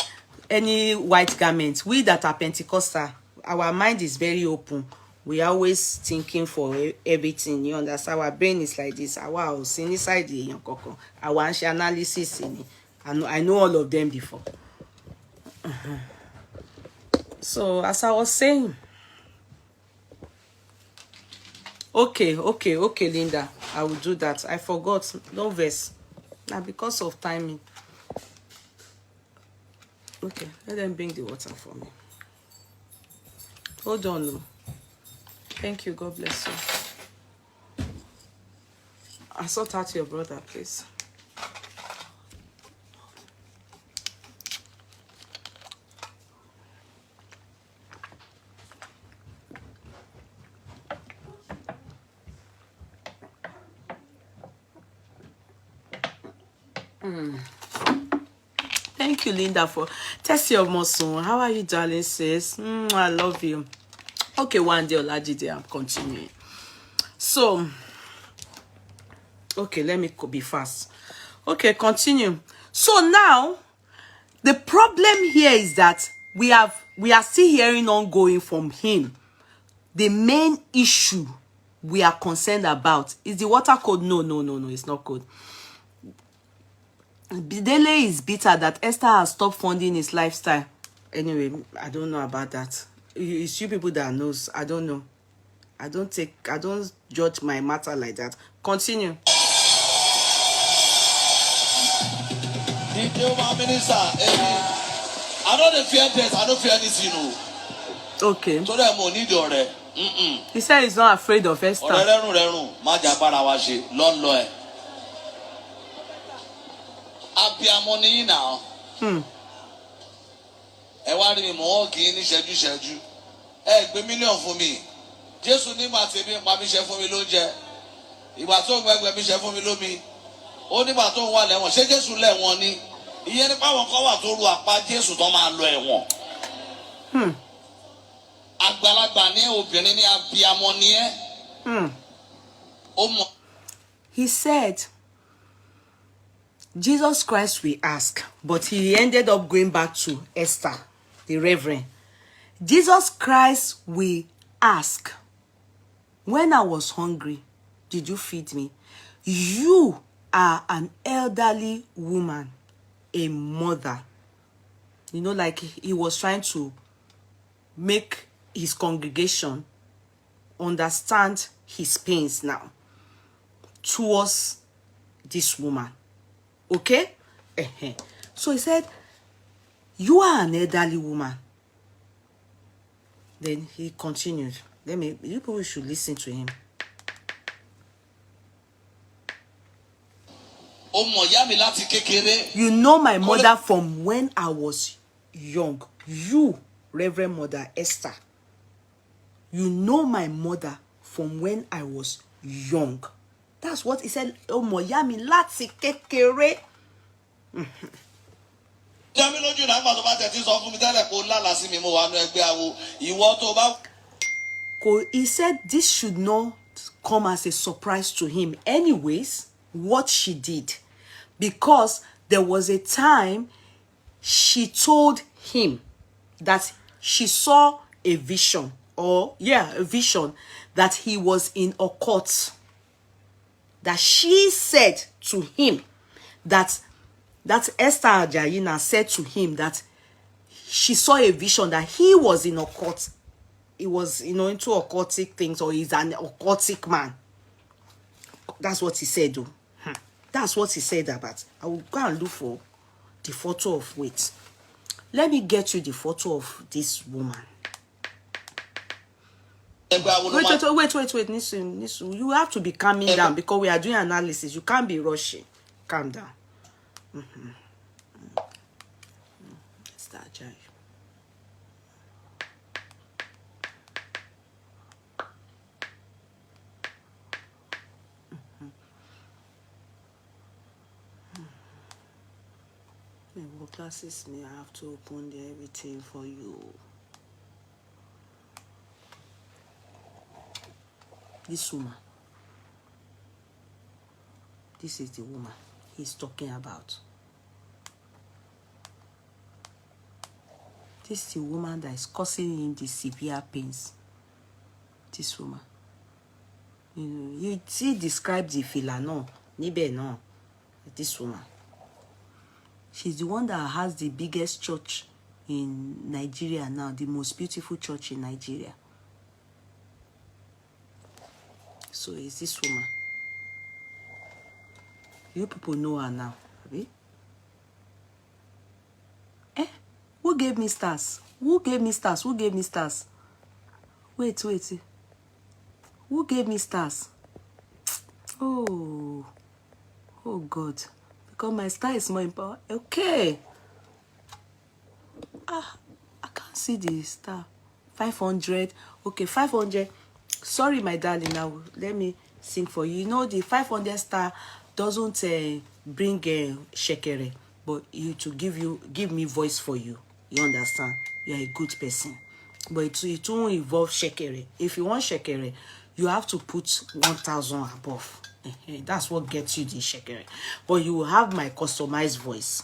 any white garments. We that are Pentecostal, our mind is very open. We are always thinking for everything. You understand? Our brain is like this. Our inside the our analysis in it. I know all of them before. So as I was saying, okay, Linda, I will do that. I forgot. No verse. Now because of timing. Okay, let them bring the water for me. Hold on. No. Thank you. God bless you. I sort out your brother, please. Thank you, Linda, for test your muscle. How are you, darling, sis? I love you. Okay, one day, Oladele, I'm continuing. So, okay, let me be fast. Okay, continue. So now, the problem here is that we are still hearing ongoing from him. The main issue we are concerned about is the water code. No, it's not code. Dele is bitter that Esther has stopped funding his lifestyle. Anyway, I don't know about that. It's you people that knows. I don't know. I don't judge my matter like that. Continue. Minister, I don't fear death. I don't fear anything. Okay. So that money do He said he's not afraid of Esther. Now. Ẹ wá rí mi mọ́ kì í ní ṣẹ́jú. Ẹ gbé mílíọ̀nù fún mi. Jésù nígbà tí ebi ń pa mí ṣe fún mi lóúnjẹ. Ìgbà tó ń gbẹgbẹ mi ṣe fún mi lómi. Ó nígbà tó ń wà lẹ́wọ̀n. Ṣé Jésù lẹ́wọ̀n ni? Ìyẹn nípa àwọn kan wà tó ru àpá Jésù tó máa lọ ẹ̀wọ̀n. Àgbàlagbà ní obìnrin ní abiyamọ ní ẹ́. Ó mọ̀. He said, Jesus Christ we ask, but he ended up going back to Esther, the Reverend. Jesus Christ we ask, when I was hungry, did you feed me? You are an elderly woman, a mother. You know, like he was trying to make his congregation understand his pains now towards this woman. Okay? So he said, you are an elderly woman. Then he continued. You people should listen to him. You know my mother from when I was young. You, Rev.Mother Esther. You know my mother from when I was young. That's what he said. Omoyami láti kékeré. He said this should not come as a surprise to him. Anyways, what she did. Because there was a time she told him that she saw a vision. A vision that he was in a court. That she said to him that Esther Ajayi said to him that she saw a vision that he was in a court. He was, into occultic things, or he's an occultic man. That's what he said, though. That's what he said about. I will go and look for the photo of, wait. Let me get you the photo of this woman. Wait, Nisu. You have to be calming down because we are doing analysis. You can't be rushing. Calm down. It's that Ajayi. What classes me? I have to open everything for you. This woman. This is the woman he's talking about. This is the woman that is causing him the severe pains. This woman. You see, describe the fila, no. Nibe, no. This woman. She's the one that has the biggest church in Nigeria now, the most beautiful church in Nigeria. So is this woman. You people know her now, abi? Who gave me stars? Who gave me stars? Who gave me stars? Wait. Who gave me stars? Oh God. Because my star is more important. Okay. I can't see the star. 500. Okay, 500. Sorry, my darling. Now, let me sing for you. You know, the 500 star doesn't bring shekere, but to give me voice for you. You understand? You are a good person. But it won't involve shekere. If you want shekere, you have to put 1,000 above. That's what gets you the shekere. But you will have my customized voice.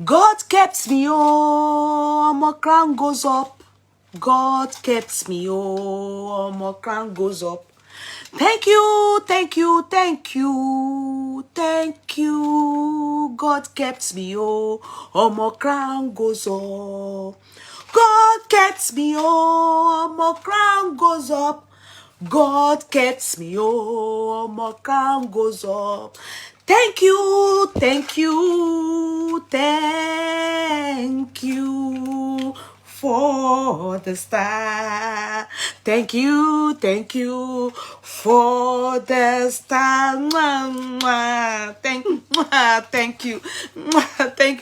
God kept me, oh, my crown goes up. God kept me, oh, my crown goes up. Thank you. God kept me, oh, my crown goes up. God kept me, oh, my crown goes up. God kept me, oh, my crown goes up. Thank you for the star. Thank you for the star. Thank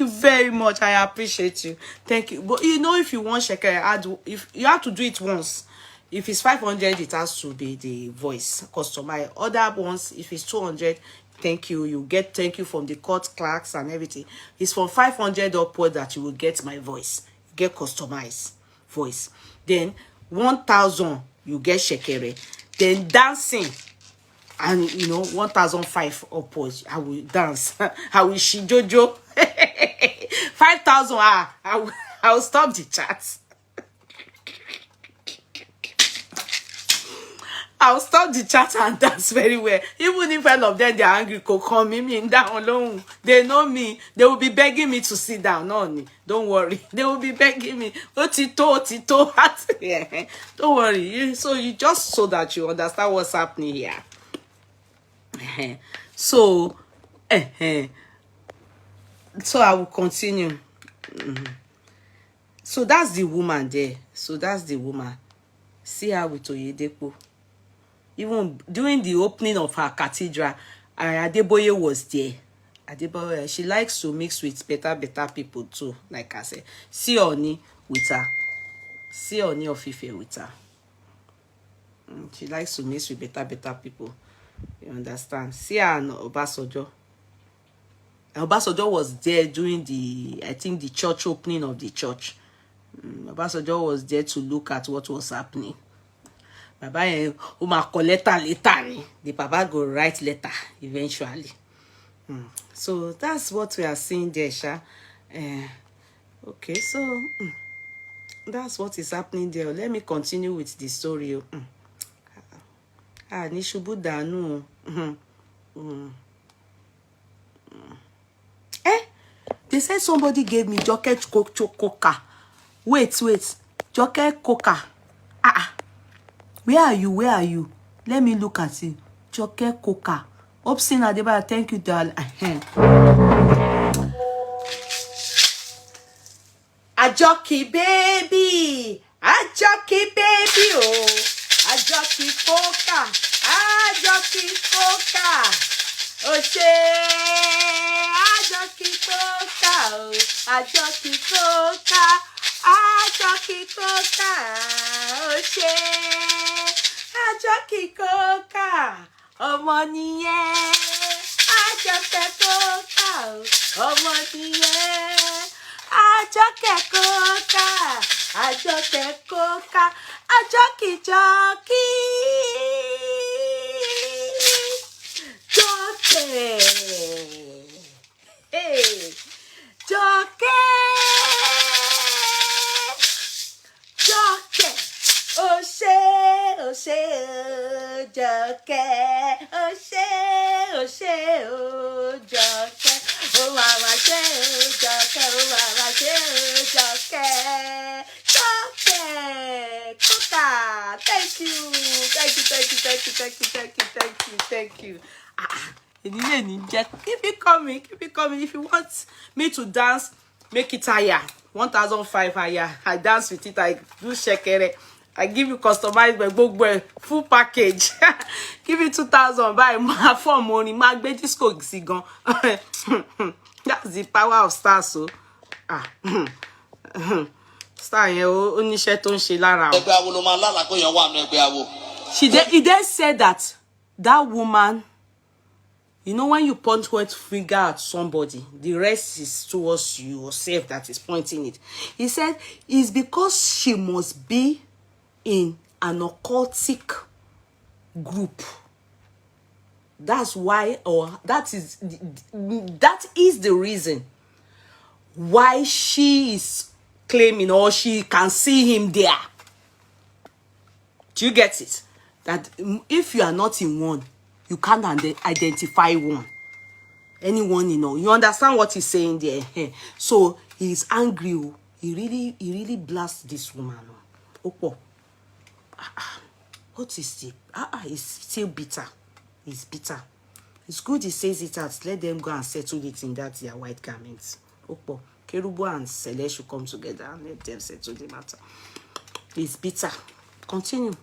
you very much. I appreciate you. Thank you. But you know, if you want shekere, if you have to do it once. If it's 500, it has to be the voice customized. Other ones, if it's 200, thank you. You get thank you from the court clerks and everything. It's from 500 upward that you will get my voice. Get customized voice. Then 1,000, you get shekere. Then dancing. And, you know, 1,005 upwards, I will dance. I will shijojo. 5,000, I will stop the chat. I'll stop the chat and dance very well. Even if all of them, they are angry, come me down alone. They know me. They will be begging me to sit down. No, don't worry. They will be begging me. Otito. Yeah. Don't worry. So you just so that you understand what's happening here. So I will continue. So that's the woman there. See her with Oyedepo. Even during the opening of her cathedral, Adeboye was there. Adeboye, she likes to mix with better people too, like I said. See Oni with her. See Oni of Ife with her. She likes to mix with better people. You understand? See her and Obasanjo. Obasanjo was there during I think the church opening of the church. Obasanjo was there to look at what was happening. Baba ma call letter later. The Baba go write letter eventually. So that's what we are seeing there, Sha. Okay, so that's what is happening there. Let me continue with the story. Nishubu Danu. They said somebody gave me Joker Coca. Wait. Joker Coca. Where are you? Let me look at you. Joker Coca. Opsin Adeba, thank you, darling. Ajoki baby, oh. Ajoki Coca. Oche, Ajoki Coca, oh. Ajoki Coca. Ajoki Coca, Oche, Ajoki Coca, ọmọ nìyẹn. Ajoki Coca, ọmọ nìyẹn. Ajoki Coca, Ajoki Joki. Hey, Joki. Oshe, Joke. Oshe, Joke. Oh, mama, Joke. Oh, mama, Thank you. Thank you. Keep it coming. If you want me to dance, make it higher. 1,500 higher. I dance with it. I do shekere. I give you customized by full package. Give you 2,000 buy my for money. My baby disco sigon. That's the power of stars. So star yẹn ó níṣẹ́ tó ń ṣe lára. Ẹgbẹ́ awo ló máa lálàá pé èèyàn wà nínú ẹgbẹ́ awo. He then said that woman, you know, when you point one finger at somebody, the rest is towards you yourself that is pointing it. He said it's because she must be in an occultic group. That's why, or that is the reason why she is claiming, or she can see him there. Do you get it? That if you are not in one, you can't identify one. Anyone, you understand what he's saying there. So he's angry. He really blasts this woman. What is it? He's still bitter. He's bitter. It's good he says it out. Let them go and settle it in that their white garments. Kerubo and Sele should come together and let them settle the matter. He's bitter. Continue.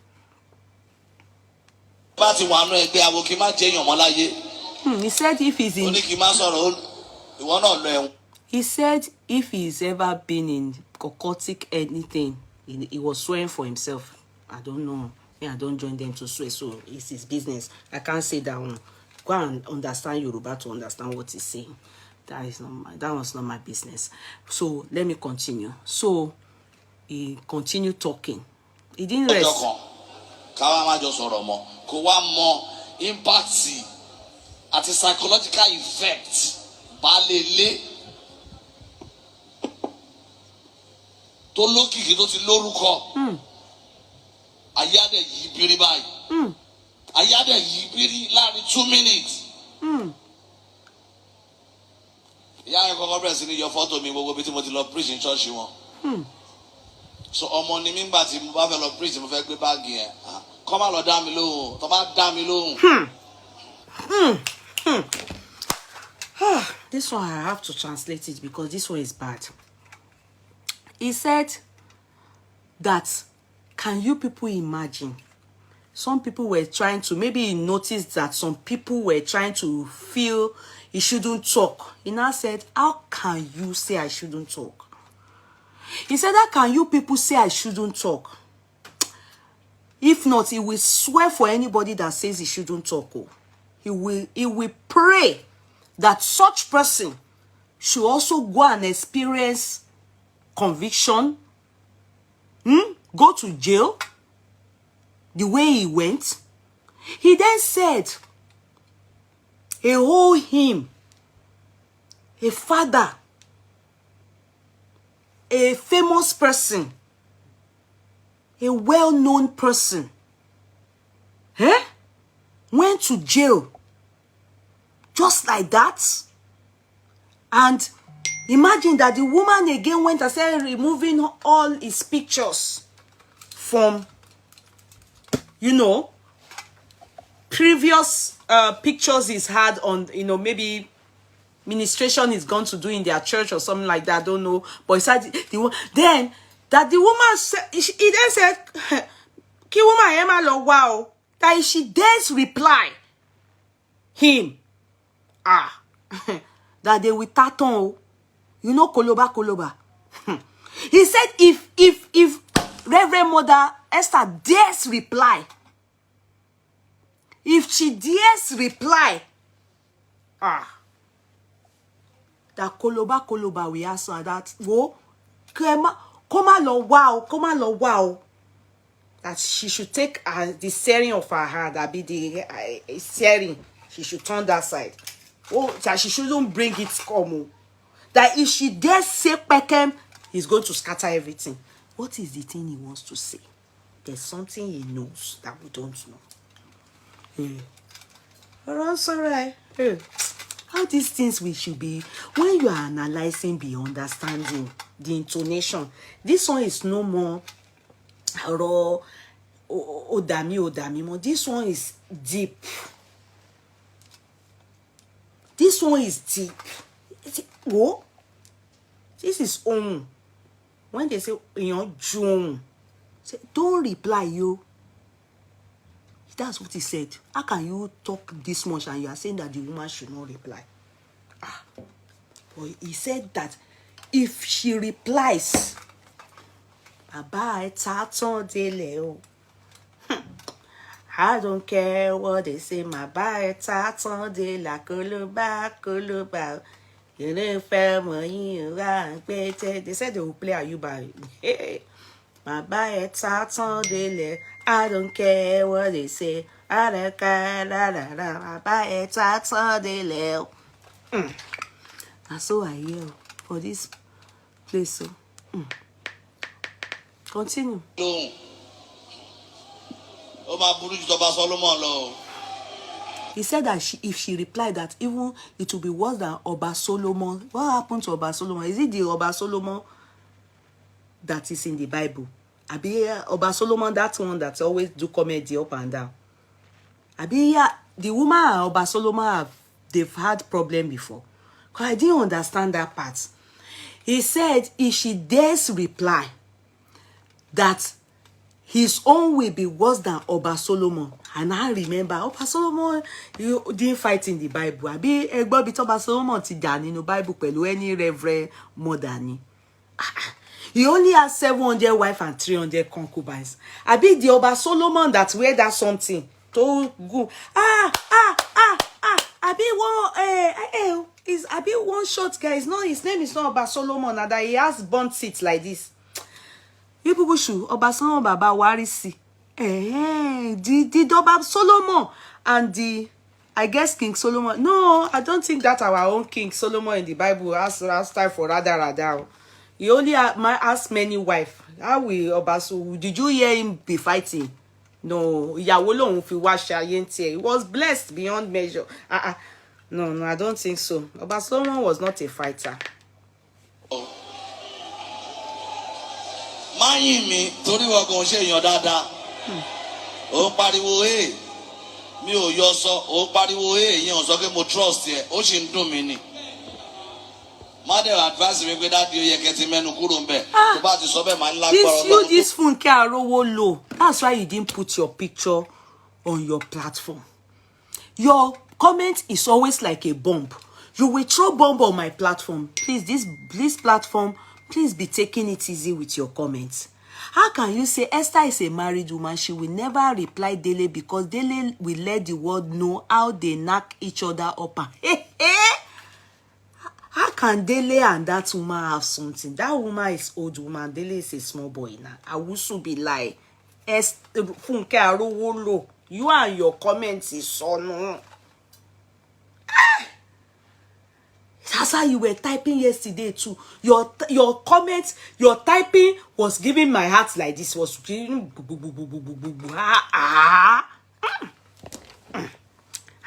He said if he's in... He said if he's ever been in occultic anything, he was swearing for himself. I don't know. I don't join them to swear, so it's his business. I can't say that one. Go and understand Yoruba to understand what he's saying. That was not my business. So let me continue. So he continued talking. He didn't rest. Impact at a psychological effect. Balele to loki to ti lórúkọ. Ayade yi biri báyìí. Ayade yi biri láàrin 2 minutes. Ìyá yẹn kọ́kọ́ bẹ̀rẹ̀ sí ní yọ fọ́tò mi gbogbo bí tí mo ti lọ preach in church wọn. So ọmọ ni mi ń gbà tí mo bá fẹ́ lọ preach mo fẹ́ gbé báàgì yẹn. Kọ́ máa lọ dá mi lóhùn. Tó bá dá mi lóhùn. This one I have to translate it because this one is bad. He said that, can you people imagine? Some people were trying to, maybe he noticed that some people were trying to feel he shouldn't talk. He now said, how can you say I shouldn't talk? He said, how can you people say I shouldn't talk? If not, he will swear for anybody that says he shouldn't talk. He will pray that such person should also go and experience conviction, go to jail, the way he went. He then said, a whole hymn, a father, a famous person, a well-known person, went to jail just like that. And imagine that the woman again went and started removing all his pictures from, previous pictures he's had on, maybe ministration he's gone to do in their church or something like that. I don't know. But he said, then that the woman said, he then said, "Ki woman Emma lo wow," that if she dares reply him, that they will taton, koloba. He said if Rev.Mother Esther dares reply, if she dares reply, that koloba we answer that Koma lo wow. That she should take the searing of her hand, that be the searing. She should turn that side. That she shouldn't bring it come. That if she dares say pekem, he's going to scatter everything. What is the thing he wants to say? There's something he knows that we don't know. Alright. How these things we should be, when you are analyzing, be understanding. the intonation. This one is no more raw, odami more. This one is deep. This one is deep. Whoa. This is on. When they say, June, say, don't reply, you. That's what he said. How can you talk this much and you are saying that the woman should not reply? But he said that if she replies, I don't care what they say, my bye de la koloba. You know, family, they said they will play Ayuba. My bye I don't care what they say. I don't care, my bye and so I yell for this place. So continue. He said that if she replied that even it will be worse than Oba Solomon. What happened to Oba Solomon? Is it the Oba Solomon that is in the Bible? Abi Oba Solomon, that one that always do comedy up and down. Abi the woman and Oba Solomon they've had problem before. Because I didn't understand that part. He said if she dares reply that his own will be worse than Oba Solomon. And I remember Oba Solomon, you didn't fight in the Bible. Abi egbo bi Oba Solomon ti jà nínú Bible pẹ̀lú any Rev.Mother ni. He only has 700 wives and 300 concubines. Abi the Oba Solomon that wear that something to go. Abi one is Abi one short guy. It's not, his name is not Oba Solomon. And that he has burnt seats like this. You people should Oba Solomon Baba Warisi. The Oba Solomon and the, I guess, King Solomon. No, I don't think that our own King Solomon in the Bible has time for rather. He only has many wives. How we Oba so did you hear him be fighting? No, he was blessed beyond measure. No, I don't think so. Oba Solomon was not a fighter. Mi torí wa gan ṣe yan dáadáa. Ó pariwo mi ò yọ sọ, ó pariwo yẹn sọ pé mo trust ẹ, ó sì ń dùn mí ni. Mother advise me pé daddy ó yẹ kẹ́ ti mẹ́nu kúrò ńbẹ̀. Tó bá ti sọ bẹ́ẹ̀ máa ń lágbára Ọlọ́run. This Funke Arowo Lowe. That's why you didn't put your picture on your platform. Your comment is always like a bomb. You will throw bomb on my platform. Please, this platform, please be taking it easy with your comments. How can you say Esther is a married woman? She will never reply Dele because Dele will let the world know how they knock each other up. How can Dele and that woman have something? That woman is old woman. Dele is a small boy now. I will soon be like, Esther, Funke Arowo Lowe, you and your comments is so no. That's how you were typing yesterday too. Your comments, your typing was giving my heart like this. Was giving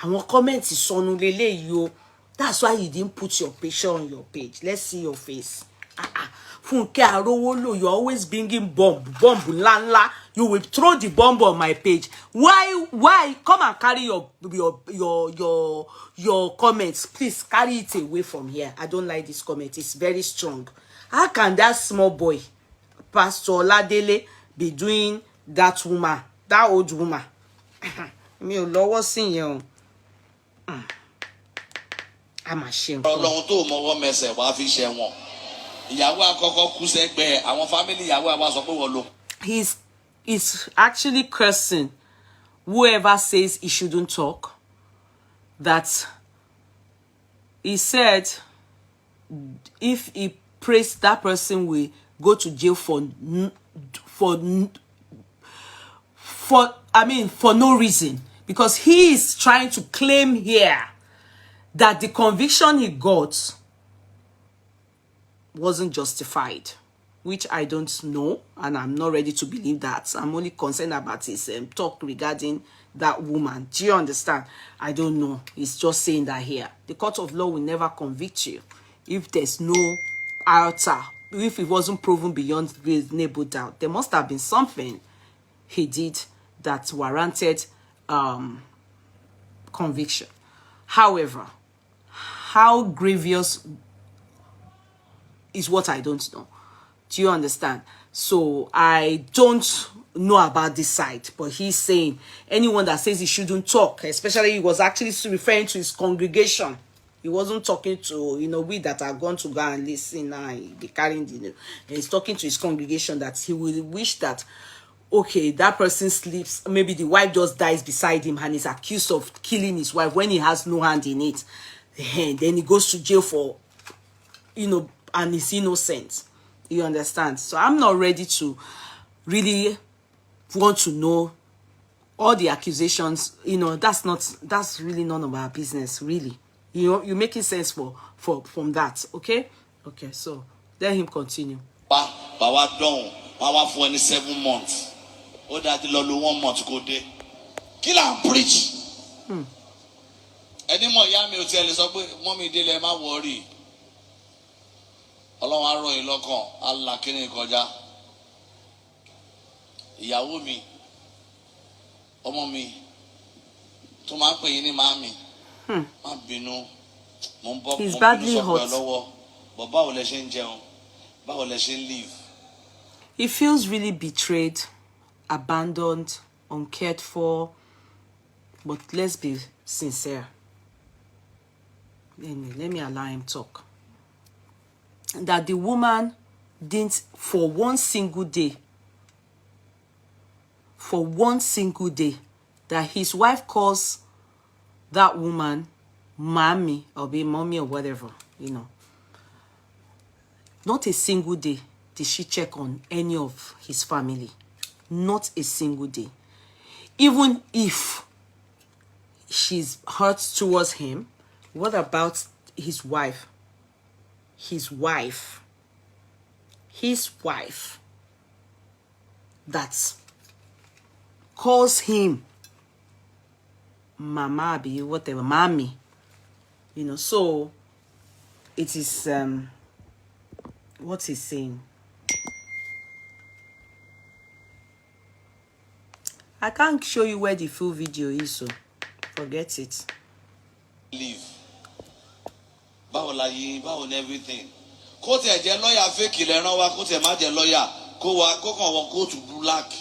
And what comments is sonu lele yo. That's why you didn't put your picture on your page. Let's see your face. Funke Arowo Lowe, you're always bringing bomb la. You will throw the bomb on my page. Why? Come and carry your comments. Please carry it away from here. I don't like this comment. It's very strong. How can that small boy, Pastor Oladele, be doing that woman, that old woman? Me Lowe sing you. I'm ashamed. Ọlọ́run tó mọ́wọ́ mẹsẹ̀ wá fi ṣe wọn. Ìyàwó àkọ́kọ́ kú sẹ́gbẹ́ àwọn family ìyàwó àwa sọ pé wọ́n lọ. He's actually cursing whoever says he shouldn't talk. That he said if he prays, that person will go to jail for no reason, because he is trying to claim here that the conviction he got wasn't justified, which I don't know, and I'm not ready to believe that. I'm only concerned about his talk regarding that woman. Do you understand? I don't know. He's just saying that here. The court of law will never convict you if there's no altar if it wasn't proven beyond reasonable doubt, there must have been something he did that warranted conviction. However, how grievous is what I don't know. Do you understand? So I don't know about this side, but he's saying anyone that says he shouldn't talk, especially he was actually referring to his congregation. He wasn't talking to, we that are going to go and listen now, be carrying the, he's talking to his congregation that he will wish that, okay, that person sleeps, maybe the wife just dies beside him and is accused of killing his wife when he has no hand in it. And then he goes to jail for, and is innocent. You understand? So I'm not ready to really want to know all the accusations. That's really none of our business, really. You're making sense from that, okay? Okay, so let him continue. Bawa don, bawa for any 7 months. O that lolo 1 month go dey. Kill and preach. Any more ya mi o tell so pe mommy dele má worry. Ọlọ́run á rọ̀ yín lọ́kàn, Allah kini kọjá. Ìyàwó mi, ọmọ mi, tó máa ń pè yín ní màámi. Má bínú. Mo ń bọ́ mo bínú sọ́kọ̀ lọ́wọ́. But báwo lẹ ṣe ń jẹun? Báwo lẹ ṣe ń live? He feels really betrayed, abandoned, uncared for. But let's be sincere. Let me allow him talk. That the woman didn't, for one single day, that his wife calls that woman mommy or be mommy or whatever, not a single day did she check on any of his family. Not a single day. Even if she's hurt towards him, what about his wife? His wife that calls him mama, be whatever, mommy, so it is what he's saying. I can't show you where the full video is, so forget it. Leave. Báwo la yín, báwo ni everything. Kó tiẹ̀ jẹ́ lọ́ọ̀yà fake lẹ rán wa, kó tiẹ̀ má jẹ́ lọ́ọ̀yà, kó kàn wọ kóòtù black.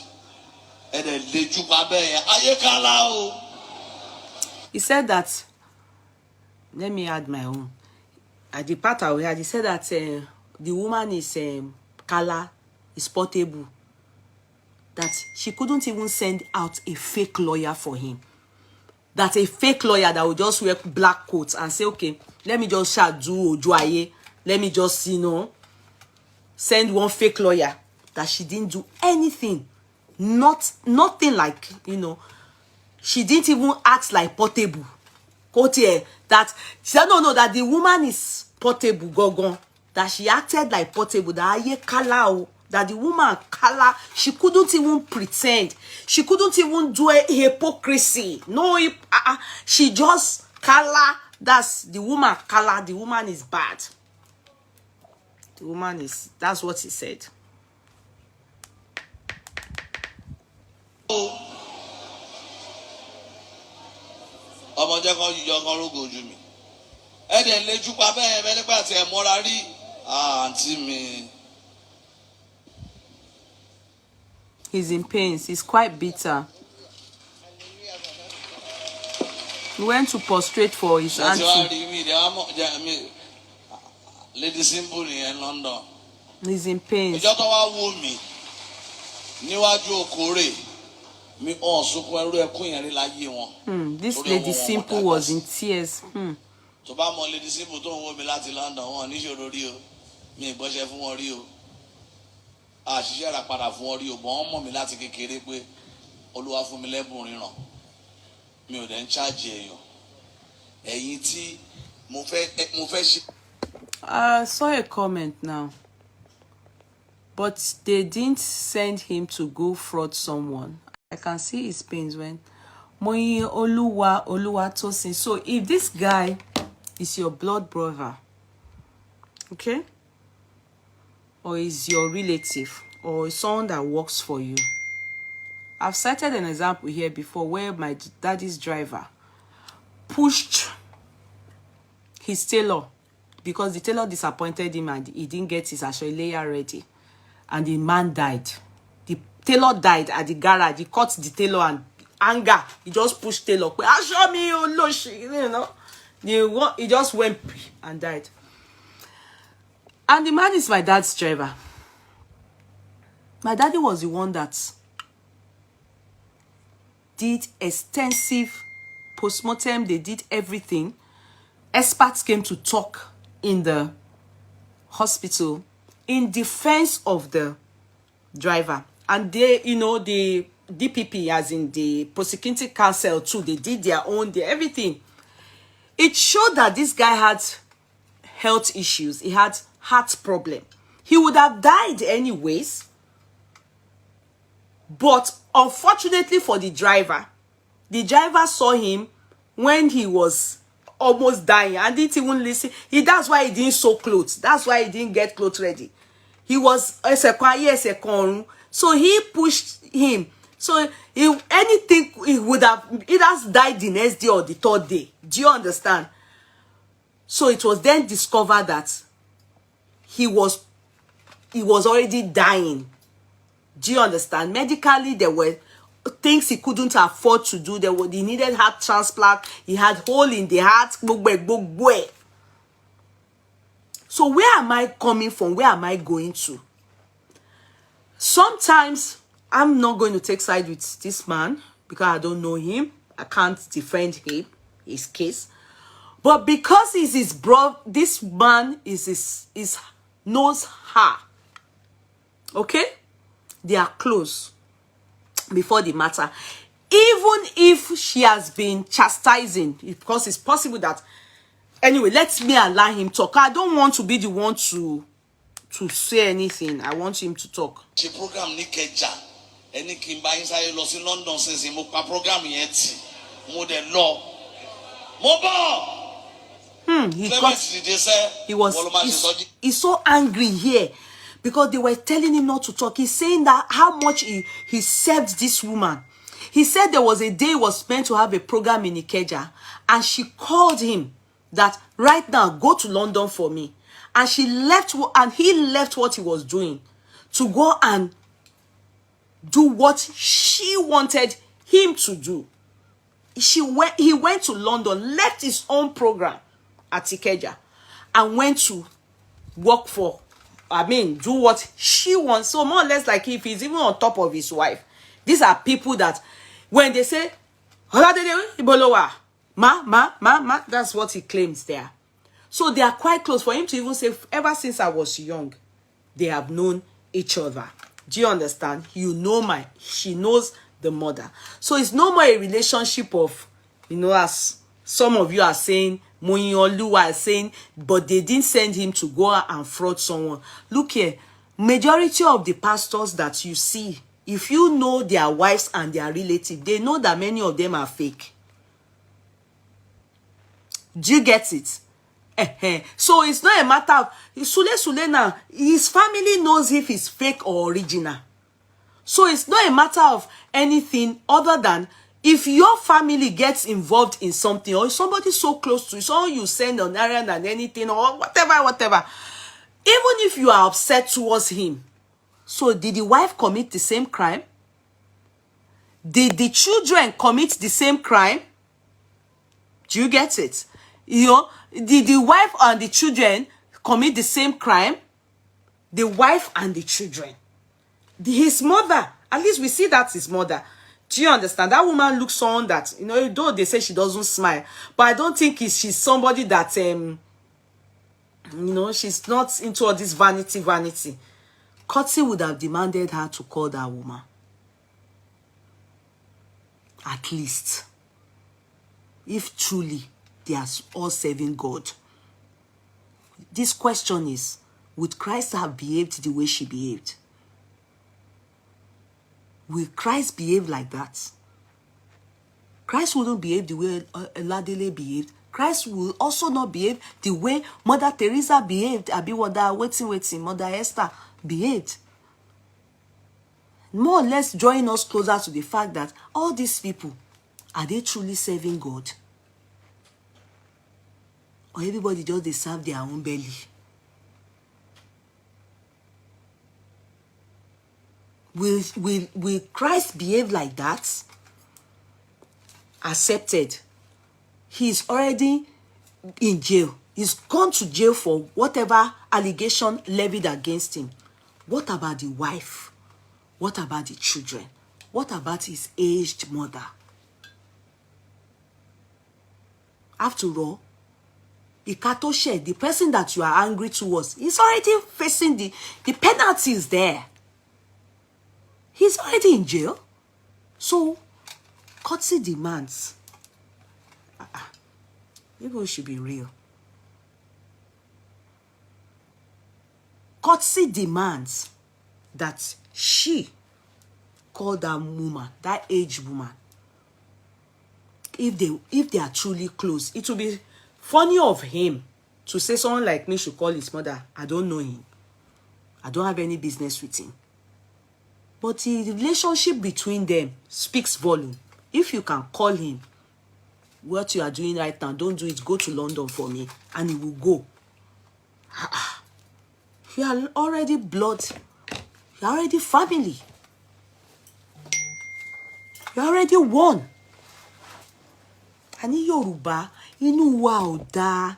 Ẹ̀dẹ̀ lè jú pa bẹ́ẹ̀ yẹn. Ayé kálá o. He said that, let me add my own. At the part I had, he said that the woman is Kala, is portable. That she couldn't even send out a fake lawyer for him. That a fake lawyer that would just wear black coats and say, okay, let me just do Ajayi. Let me just, send one fake lawyer. That she didn't do anything. Nothing like, she didn't even act like portable. That she said, no, that the woman is portable, gogon. That she acted like portable. That aye kala, that the woman kala, she couldn't even pretend. She couldn't even do a hypocrisy. No, she just kala. That's the woman kala. The woman is bad. The woman is. That's what he said. Ọmọ jẹ́ kan yíyọ kan rógò ojú mi. Ẹ̀dẹ̀ lè jú pa bẹ́ẹ̀ bẹ́ẹ̀ nígbà tí ẹ mọ́ra rí. Àǹtí mi. He's in pains. He's quite bitter. He went to prostrate for his auntie. Lady Simple in London. He's in pains. Ìjọ tó wá wò mí níwájú Okore. This Lady Simple was in tears. Tó bá mọ Lady Simple tó ń wò mí láti London, wọn ní ṣòro rí o. Mi ìgbọ́ṣẹ́ fún wọn rí o. Àṣìṣe ra padà fún wọn rí o. Bọ́n wọ́n mọ̀ mí láti kékeré pé Olúwa fún mi lẹ́bùn ríran. Mi ò dẹ̀ ń charge èèyàn. Ẹ̀yin tí mo fẹ́ ṣe. I saw a comment now. But they didn't send him to go fraud someone. I can see his pains when Moyi Oluwa Tosin. So if this guy is your blood brother, okay, or is your relative, or is someone that works for you. I've cited an example here before where my daddy's driver pushed his tailor because the tailor disappointed him and he didn't get his Ajayi ready, and the man died. The tailor died at the garage. He caught the tailor and anger, he just pushed tailor. Show me, you know. He just went and died. And the man is my dad's driver. My daddy was the one that did extensive postmortem. They did everything. Experts came to talk in the hospital in defense of the driver. And they, you know, the DPP, as in the prosecuting counsel too, they did their own, everything. It showed that this guy had health issues. He had heart problem. He would have died anyways. But unfortunately for the driver saw him when he was almost dying and didn't even listen. That's why he didn't sew clothes. That's why he didn't get clothes ready. He was so he pushed him. So anything, he would have either died the next day or the third day. Do you understand? So it was then discovered that he was already dying. Do you understand? Medically, there were things he couldn't afford to do. He needed heart transplant. He had hole in the heart. So where am I coming from? Where am I going to? Sometimes I'm not going to take side with this man because I don't know him. I can't defend him, his case. But because he's his bro, this man knows her. Okay? They are close before the matter. Even if she has been chastising, because it's possible that, anyway, let me allow him talk. I don't want to be the one to say anything. I want him to talk. She program Nikeja. Any Kimba inside lost in London says he moka program yet. More than law. He's so angry here. Because they were telling him not to talk. He's saying that how much he served this woman. He said there was a day he was meant to have a program in Ikeja. And she called him that right now, go to London for me. And he left what he was doing to go and do what she wanted him to do. He went to London, left his own program at Ikeja, and went to work do what she wants. So more or less like if he's even on top of his wife. These are people that when they say, Oladele, ma, that's what he claims there. So they are quite close. For him to even say, ever since I was young, they have known each other. Do you understand? She knows the mother. So it's no more a relationship of, as some of you are saying, Lowe is saying, but they didn't send him to go and fraud someone. Look here, majority of the pastors that you see, if you know their wives and their relatives, they know that many of them are fake. Do you get it? So it's not a matter of Sule now, his family knows if it's fake or original. So it's not a matter of anything other than if your family gets involved in something, or somebody so close to you, someone you send on errand and anything, or whatever, even if you are upset towards him. So did the wife commit the same crime? Did the children commit the same crime? Do you get it? Did the wife and the children commit the same crime? The wife and the children. His mother, at least we see that's his mother. Do you understand? That woman looks someone that, though they say she doesn't smile, but I don't think she's somebody that, she's not into all this vanity. Kotsi would have demanded her to call that woman. At least. If truly they are all serving God. This question is, would Christ have behaved the way she behaved? Will Christ behave like that? Christ wouldn't behave the way Oladele behaved. Christ will also not behave the way Mother Teresa behaved. Mother Esther. behaved. More or less drawing us closer to the fact that all these people, are they truly serving God? Or everybody just they serve their own belly? Will Christ behave like that? Accepted. He's already in jail. He's gone to jail for whatever allegation levied against him. What about the wife? What about the children? What about his aged mother? After all, Ikatoshe, the person that you are angry towards, is already facing the penalties there. He's already in jail. So, courtesy demands. People should be real. Courtesy demands that she call that woman, that aged woman. If they are truly close, it will be funny of him to say someone like me should call his mother. I don't know him. I don't have any business with him. But the relationship between them speaks volume. If you can call him, what you are doing right now, don't do it. Go to London for me, and he will go. You are already blood. You are already family. You are already one. And in Yoruba, inú wa ò dáa.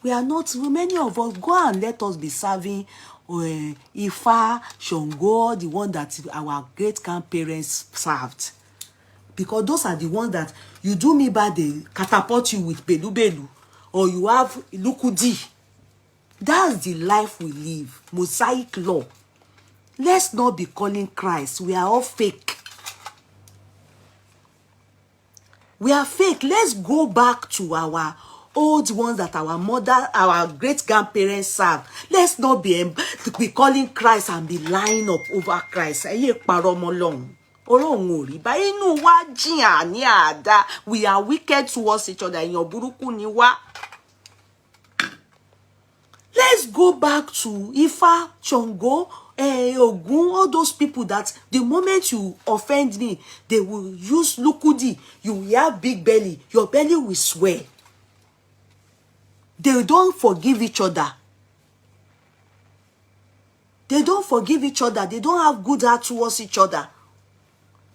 We are not, many of us, go and let us be serving Ifa, Ṣàngó, the one that our great-grandparents served. Because those are the ones that you do me bad, they catapult you with belu, or you have lukudi. That's the life we live. Mosaic law. Let's not be calling Christ. We are all fake. We are fake. Let's go back to our old ones that our mother, our great-grandparents served. Let's not be calling Christ and be lying up over Christ. We are wicked towards each other. Let's go back to Ifa, Ṣàngó, Ogun, all those people that the moment you offend me, they will use lukudi. You will have big belly. Your belly will swell. They don't forgive each other. They don't forgive each other. They don't have good heart towards each other.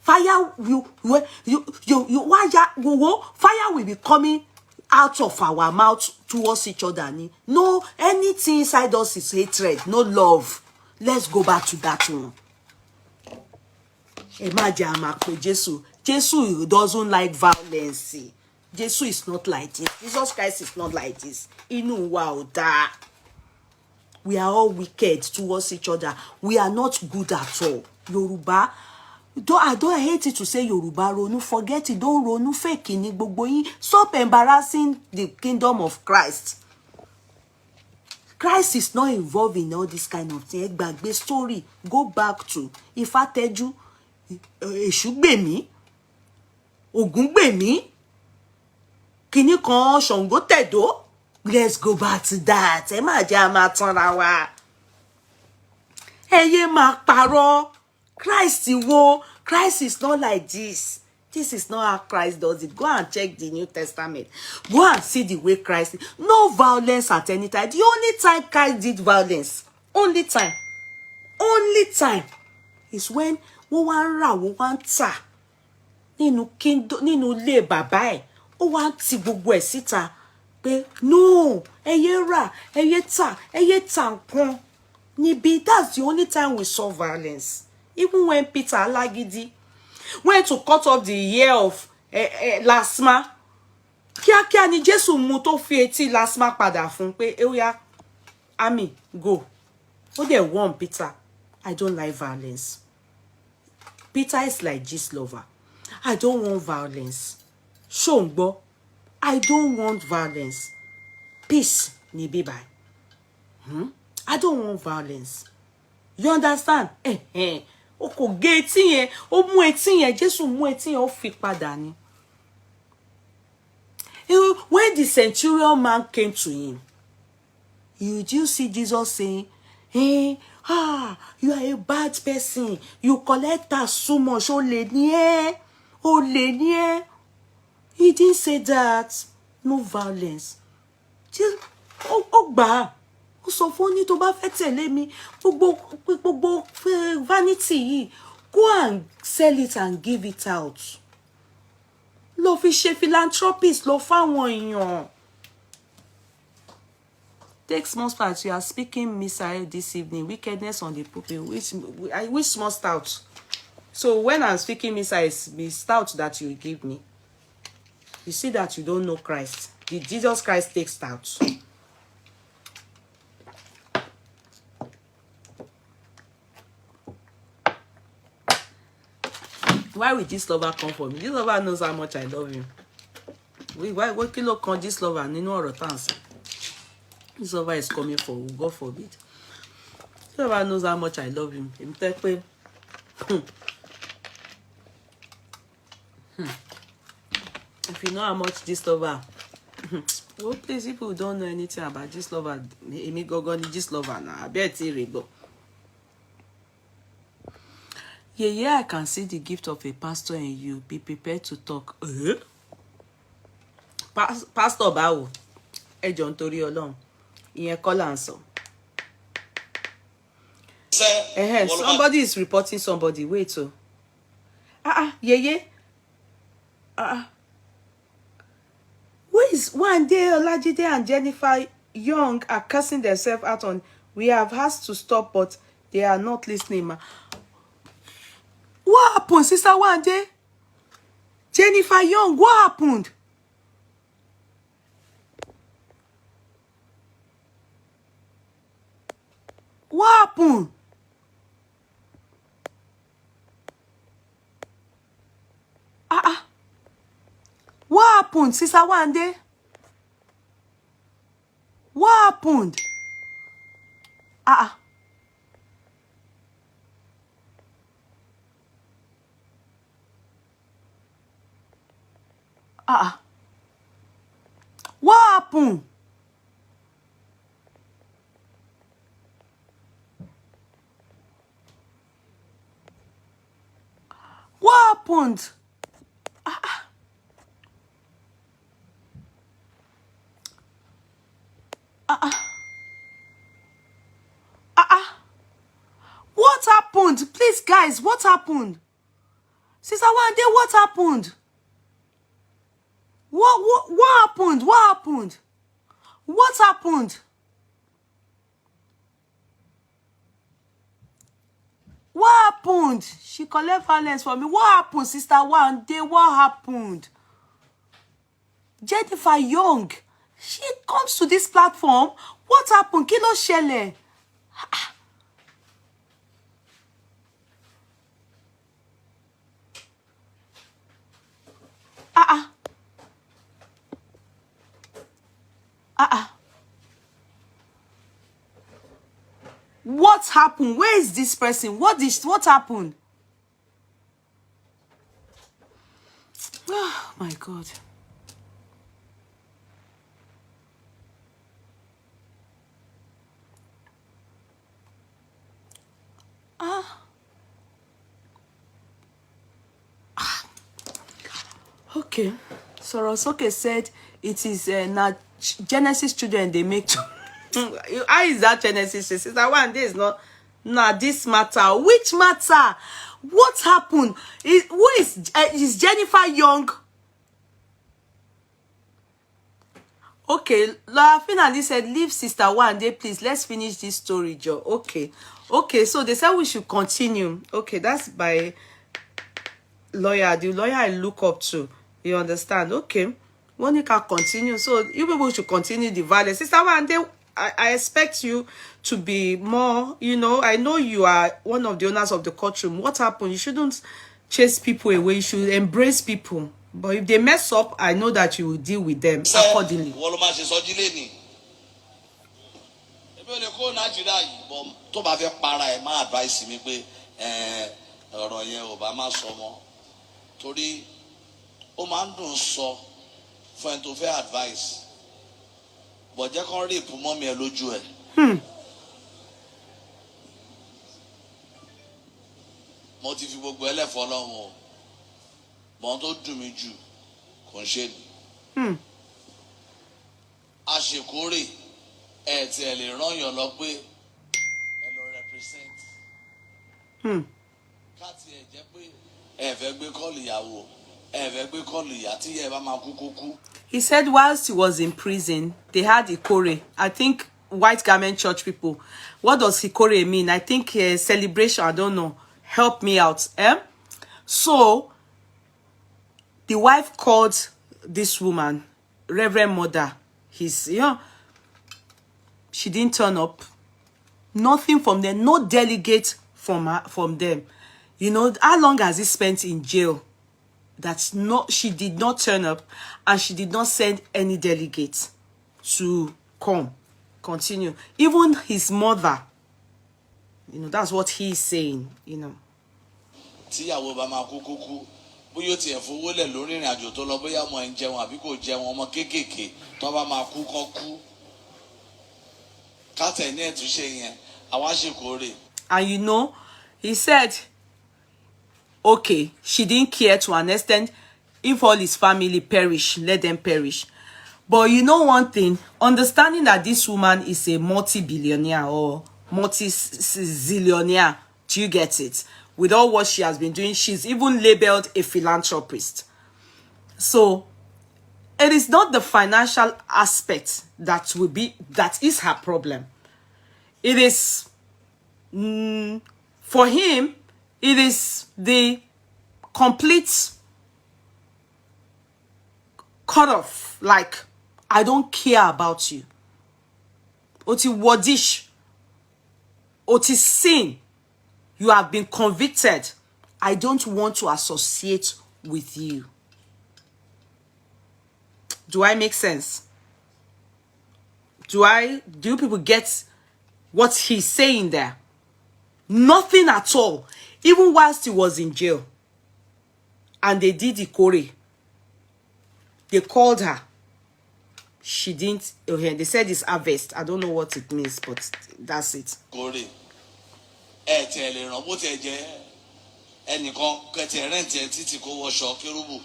Fire will be coming out of our mouth towards each other. No, anything inside us is hatred, no love. Let's go back to that one. Imagine Jesus. Jesus doesn't like violence. Jesus is not like this. Jesus Christ is not like this. Inú wa ò dáa. We are all wicked towards each other. We are not good at all. Yoruba. I don't hate it to say Yoruba ronu. Forget it. Don't ronu fake ni gbogbo yin. Stop embarrassing the kingdom of Christ. Christ is not involved in all this kind of thing. Gbàgbé story. Go back to Ifateju, Èṣù gbè mí, Ògún gbè mí, kíní kan Ṣàngó tẹ̀dó. Let's go back to that. Ẹ má jẹ́ a máa tanra wa. Ẹ yé máa parọ́. Christ is not like this. This is not how Christ does it. Go and check the New Testament. Go and see the way Christ is. No violence at any time. The only time Christ did violence, only time is when wọ́n wá ń rà, wọ́n wá ń tà nínú ilé bàbá ẹ̀. Ó wá ń ti gbogbo ẹ̀ síta pé no, ẹ yé rà, ẹ yé tà nǹkan. Níbi, that's the only time we saw violence. Even when Peter Alagidi went to cut off the ear of Lasma, kíákíá ni Jésù mú tó fi etí Lasma padà fún pé ó Ami, go. Ó dẹ̀ warn Peter, I don't like violence. Peter is like Jesus lover. I don't want violence. Ṣóǹgbọ́, I don't want violence. Peace ni bíbáyìí. I don't want violence. You understand? O kò gé etí yẹn, ó mú etí yẹn, Jésù mú etí yẹn, ó fi padà ni. When the centurion man came to him, you see Jesus saying, You are a bad person. You collect us so much. He didn't say that. No violence. Just gbà. Ó sọ fún ní tó bá fẹ́ tẹ̀lé mi. Gbogbo vanity yìí. Go and sell it and give it out. Lọ fi ṣe philanthropist lọ fáwọn èèyàn. Take small start. You are speaking missile this evening. Wickedness on the pulpit. Which small stout? So when I'm speaking missile, it's the stout that you give me. You see that you don't know Christ. Did Jesus Christ take stout? Why would this lover come for me? This lover knows how much I love him. What kilo can this lover? Nínú ọ̀rọ̀ tá ń sọ. This lover is coming for who, God forbid. This lover knows how much I love him. If you know how much this lover, well, please, people who don't know anything about this lover, Emi Gogoni, this lover now. I bet it's Yeah, I can see the gift of a pastor in you. Be prepared to talk. Pastor Bawo, John Tori Olong. Somebody is reporting somebody. Wait, so. Where is one day Oladele and Jennifer Young are cursing themselves out on? We have asked to stop, but they are not listening, ma. What happened, Sister One Day? Jennifer Young, what happened? What happened? What happened, Sister One Day? What happened? What happened? What happened? What happened? Please, guys, what happened? Sister One Day, what happened? What happened? What happened? What happened? What happened? She collect violence for me. What happened, Sister One Day? What happened? Jennifer Young, she comes to this platform. What happened? Kí ló ṣẹlẹ̀? What happened? Where is this person? What happened? Oh my God. Okay. Sorosoke said it is not Genesis children they make. How is that Genesis? Sister One Day is not. Nah, this matter. Which matter? What happened? Who is Jennifer Young? Okay, Laura finally said, leave Sister One Day, please. Let's finish this story, Joe. Okay. Okay, so they said we should continue. Okay, that's by lawyer. The lawyer I look up to. You understand? Okay. Monica continue. So you people should continue the violence. Sister One Day, I expect you to be more, you know, I know you are one of the owners of the courtroom. What happened? You shouldn't chase people away. You should embrace people. But if they mess up, I know that you will deal with them accordingly. mo ti fi gbogbo ẹlẹ́fọ́ lọ́hùn o bọ́n tó dùn mí jù kò ń ṣe ni. àṣekórè ẹ̀ tí ẹ lè rán yàn lọ pé ẹ lọ represent. káàtì ẹ̀ jẹ́ pé ẹ fẹ́ gbé kọ́ọ̀lù ìyàwó ẹ fẹ́ gbé kọ́ọ̀lù ìyá tí ẹ bá máa kú kó kú. He said whilst he was in prison, they had Ikore. I think white garment church people. What does Ikore mean? I think celebration. I don't know. Help me out. So, the wife called this woman, Rev.Mother. She didn't turn up. Nothing from them. No delegate from them. You know, how long has he spent in jail? She did not turn up, and she did not send any delegates to continue. Even his mother, you know, that's what he's saying, you know. Tíyàwó bá máa kú kúkú bóyá ó tiẹ̀ fowó lẹ̀ lórí ìrìn àjò tó lọ bóyá ọmọ ẹ̀ ń jẹun àbí kò jẹun ọmọ kéékèèké tó bá máa kú kán kú kátẹ̀ ní ẹ̀túnṣe yẹn àwa ṣèkórè. And you know, he said, okay, she didn't care to an extent. If all his family perish, let them perish. But you know one thing, understanding that this woman is a multi-billionaire or multi-zillionaire, do you get it? With all what she has been doing, she's even labeled a philanthropist. So, it is not the financial aspect that is her problem. It is, for him, it is the complete cut off. Like, I don't care about you. Oti wadish. Oti sin. You have been convicted. I don't want to associate with you. Do I make sense? Do you people get what he's saying there? Nothing at all. Even whilst he was in jail. And they did Ikore. They called her. She didn't. Okay, they said it's harvest. I don't know what it means, but that's it. Ikore. Ẹ tẹ̀lé ràn bó tẹ̀ jẹ́ ẹnìkan kẹtẹ̀ rẹ́ǹtì ẹ̀ títí kó wọṣọ kérúbù.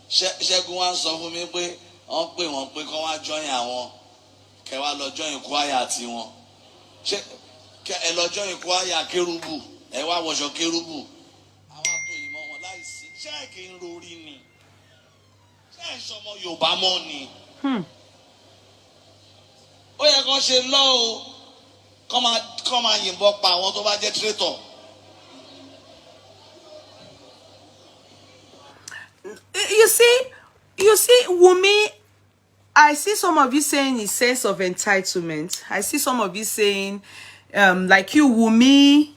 Ṣẹ́gun wá ń sọ fún mi pé wọ́n pè wọ́n pé kọ́ wá jọyìn àwọn kẹ́ wá lọ jọyìn kwaya tiwọn. Ẹ lọ jọyìn kwaya kérúbù ẹ wá wọṣọ kérúbù. Àwọn àtòyìn mọ́ wọn láìsí. Ṣé ẹ̀ kì í rori ni? Ṣé ẹ̀ sọmọ Yorùbá mọ́ ni? Ó yẹ kó ṣe lọ́wọ́. Come on, yìnbọn pa àwọn tó bá jẹ́ traitor. You see, Wumi, I see some of you saying a sense of entitlement. I see some of you saying, like you, Wumi,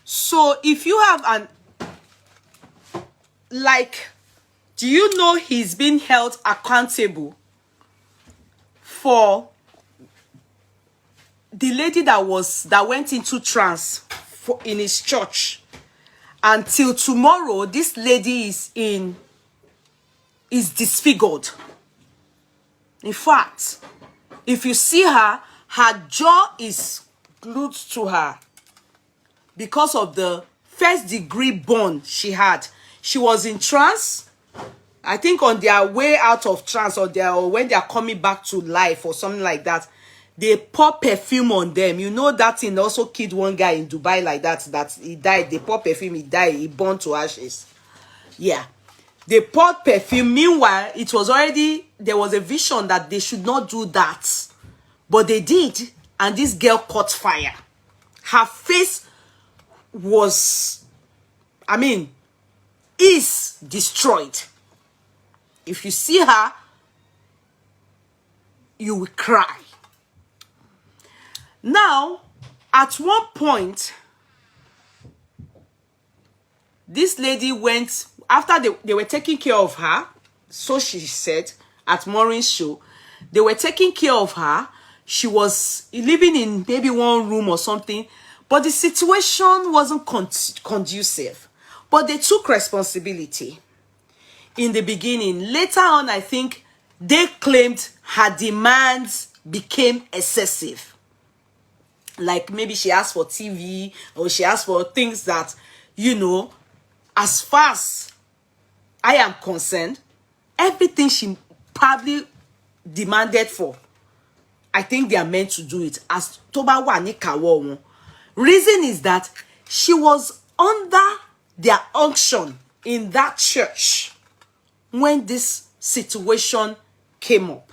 so if you have do you know he's been held accountable for the lady that went into trance in his church? Until tomorrow, this lady is disfigured. In fact, if you see her jaw is glued to her because of the first-degree burn she had. She was in trance. I think on their way out of trance or when they are coming back to life or something like that, they pour perfume on them. You know that thing also killed one guy in Dubai like that he died. They pour perfume, he died, he burned to ashes. Yeah. They poured perfume. Meanwhile, there was a vision that they should not do that. But they did, and this girl caught fire. Her face is destroyed. If you see her, you will cry. Now, at one point, this lady went, after they were taking care of her, so she said, at Maureen's show, they were taking care of her. She was living in maybe one room or something, but the situation wasn't conducive. But they took responsibility in the beginning. Later on, I think they claimed her demands became excessive. Like maybe she asked for TV, or she asked for things that, you know, as far as I am concerned, everything she probably demanded for, I think they are meant to do it. As Toba Wani Kawo. Reason is that she was under their unction in that church when this situation came up,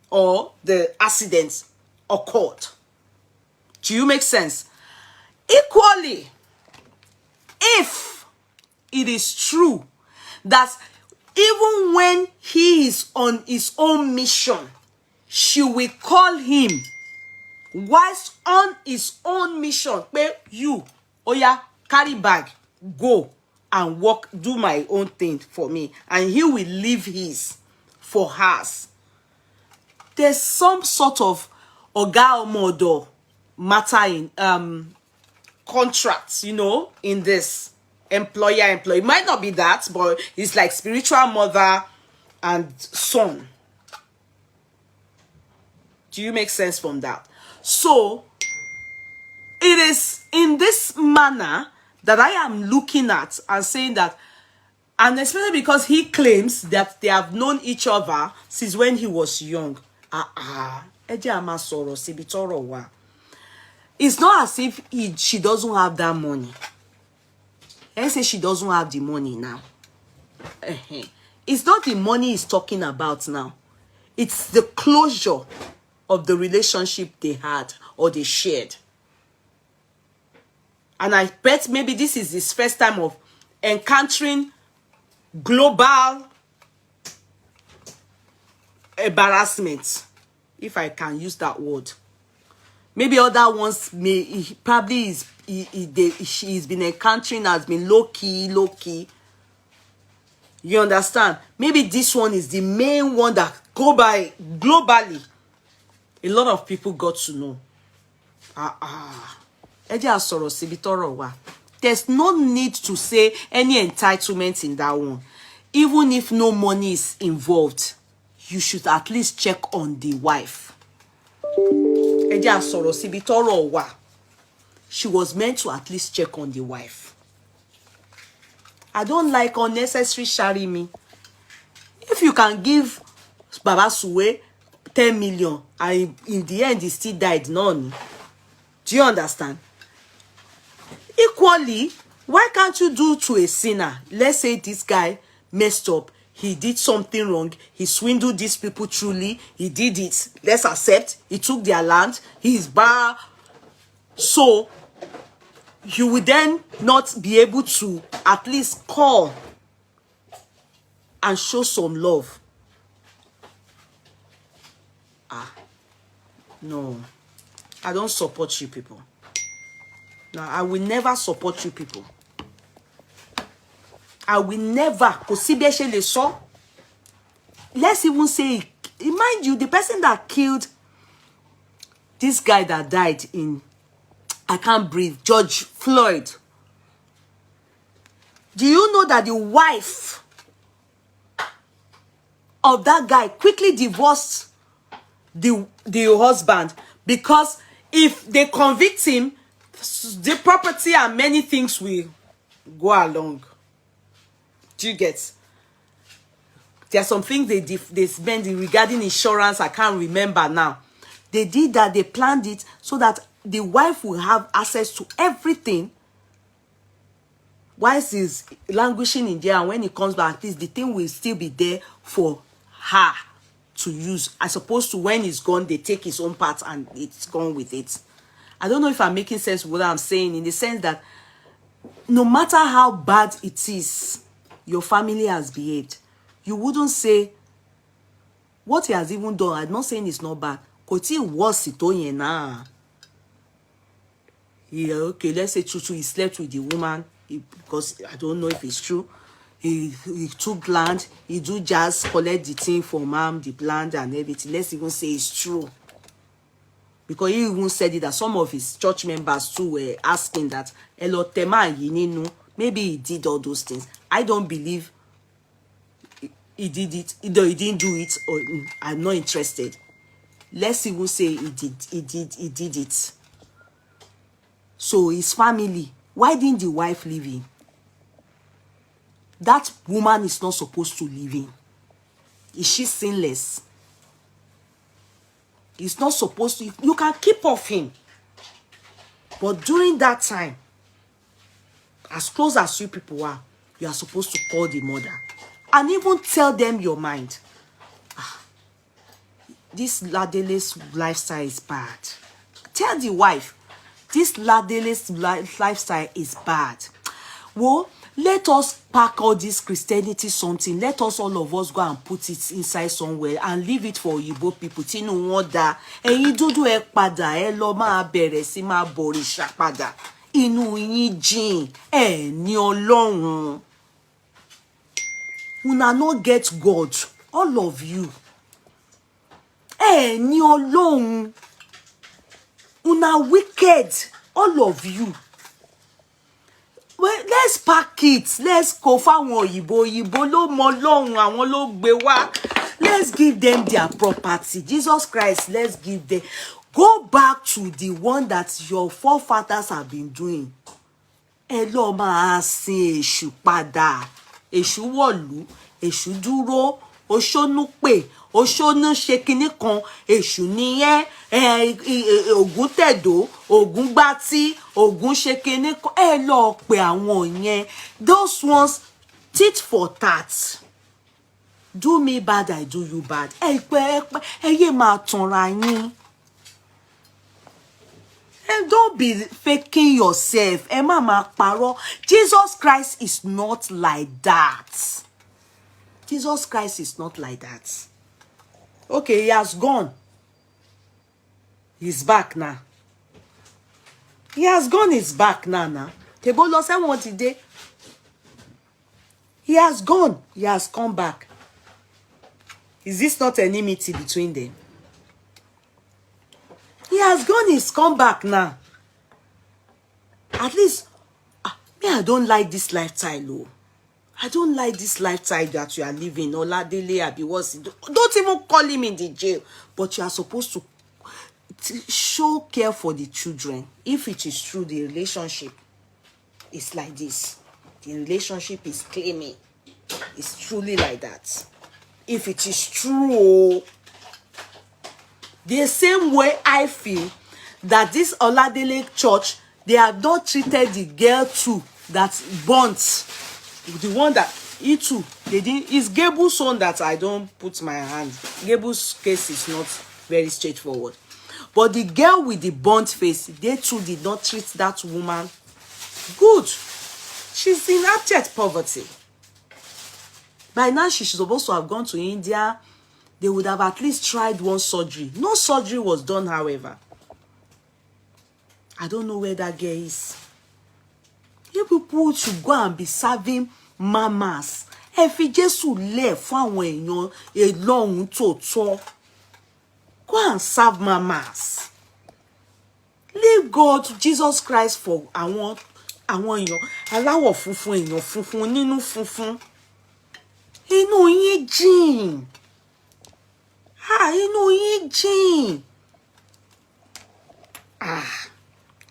or the accident occurred. Do you make sense? Equally, if it is true that even when he is on his own mission, she will call him whilst on his own mission. Where you, oh yeah, carry bag, go and work, do my own thing for me, and he will leave his for hers. There's some sort of oga omodo matter in contracts, you know, in this employer-employee. It might not be that, but it's like spiritual mother and son. Do you make sense from that? So it is in this manner that I am looking at and saying that, and especially because he claims that they have known each other since when he was young. It's not as if she doesn't have that money. Let's say she doesn't have the money now. It's not the money he's talking about now. It's the closure of the relationship they had or they shared. And I bet maybe this is his first time of encountering global embarrassment, if I can use that word. Maybe other ones may probably she's been encountering has been low key. You understand? Maybe this one is the main one that go by globally. A lot of people got to know. There's no need to say any entitlement in that one. Even if no money is involved, you should at least check on the wife. She was meant to at least check on the wife. I don't like unnecessary sharing me. If you can give Baba Suwe 10 million and in the end he still died, none. Do you understand? Equally, why can't you do to a sinner? Let's say this guy messed up. He did something wrong. He swindled these people truly. He did it. Let's accept. He took their land. He is bar. So, you will then not be able to at least call and show some love. No. I don't support you people. No, I will never support you people. I will never. Let's even say, mind you, the person that killed this guy that died in, I can't breathe, George Floyd. Do you know that the wife of that guy quickly divorced the husband? Because if they convict him, the property and many things will go along. Do you get? There are some things they spend regarding insurance. I can't remember now. They did that. They planned it so that the wife will have access to everything whilst he's languishing in there. And when he comes back, at least the thing will still be there for her to use. As opposed to when he's gone, they take his own part and it's gone with it. I don't know if I'm making sense with what I'm saying, in the sense that no matter how bad it is, your family has behaved. You wouldn't say what he has even done. I'm not saying it's not bad. Koti was it now. Yeah, okay, let's say true, he slept with the woman because I don't know if it's true. He took land, he do just collect the thing from mom, the land and everything. Let's even say it's true. Because he even said it that some of his church members too were asking that, hello, Tema, maybe he did all those things. I don't believe he did it, either he didn't do it, or I'm not interested. let's even say he did it. So his family, why didn't the wife leave him? That woman is not supposed to leave him. Is she sinless? He's not supposed to. You can keep off him. But during that time, as close as you people are, you are supposed to call the mother. And even tell them your mind. This Oladele's lifestyle is bad. Tell the wife, this Oladele's lifestyle is bad. Well, let us pack all this Christianity something. Let us, all of us, go and put it inside somewhere and leave it for Igbo people. Tinu wọ́n ẹ̀yin dúdú ẹ padà ẹ lọ máa bẹ̀rẹ̀ sí máa bọ̀rìṣà padà. Inú yín jìn ẹ ní Ọlọ́run. Una no get God, all of you. Ẹ ní Ọlọ́run. Una wicked, all of you. Well, let's pack it. Let's go fáwọn Òyìnbó ló mọ Ọlọ́run, àwọn ló gbé wá. Let's give them their property. Jesus Christ, let's give them. Go back to the one that your forefathers have been doing. Ẹ lọ máa sin èṣù padà. Èṣù wọ̀lú, èṣù dúró, oṣónú pè, oṣónú ṣe kinní kan, èṣù nìyẹn, Ògún tẹ̀dó, Ògún gbátí, Ògún ṣe kinní kan. Ẹ lọ pè àwọn yẹn. Those ones, tit for tat. Do me bad, I do you bad. Ẹ yé máa tanra yín. And don't be faking yourself. Ẹ má máa parọ́. Jesus Christ is not like that. Jesus Christ is not like that. Okay, he has gone. He's back now. He has gone, he's back now. Tebo lọ sẹ́wọ̀n ti dé. He has gone. He has come back. Is this not enmity between them? He has gone, he's come back now. At least, me, I don't like this lifestyle, Lowe. I don't like this lifestyle that you are living. Oladele, Abi, don't even call him in the jail. But you are supposed to show care for the children. If it is true, the relationship is like this. The relationship is claiming. It's truly like that. If it is true, the same way I feel that this Oladele church, they have not treated the girl too that burnt. The one that he too, they didn't. It's Gable's son that I don't put my hand. Gable's case is not very straightforward. But the girl with the burnt face, they too did not treat that woman good. She's in abject poverty. By now, she's supposed to have gone to India. They would have at least tried one surgery. No surgery was done, however. I don't know where that girl is. You people should go and be serving mamas. Ẹ fi Jésù lẹ̀ fún àwọn èèyàn Ọlọ́run tòótọ́. Go and serve mamas. Leave God, Jesus Christ, for àwọn èèyàn aláwọ̀ funfun, èèyàn funfun nínú funfun. Inú yín jìn. Inú yín jìn.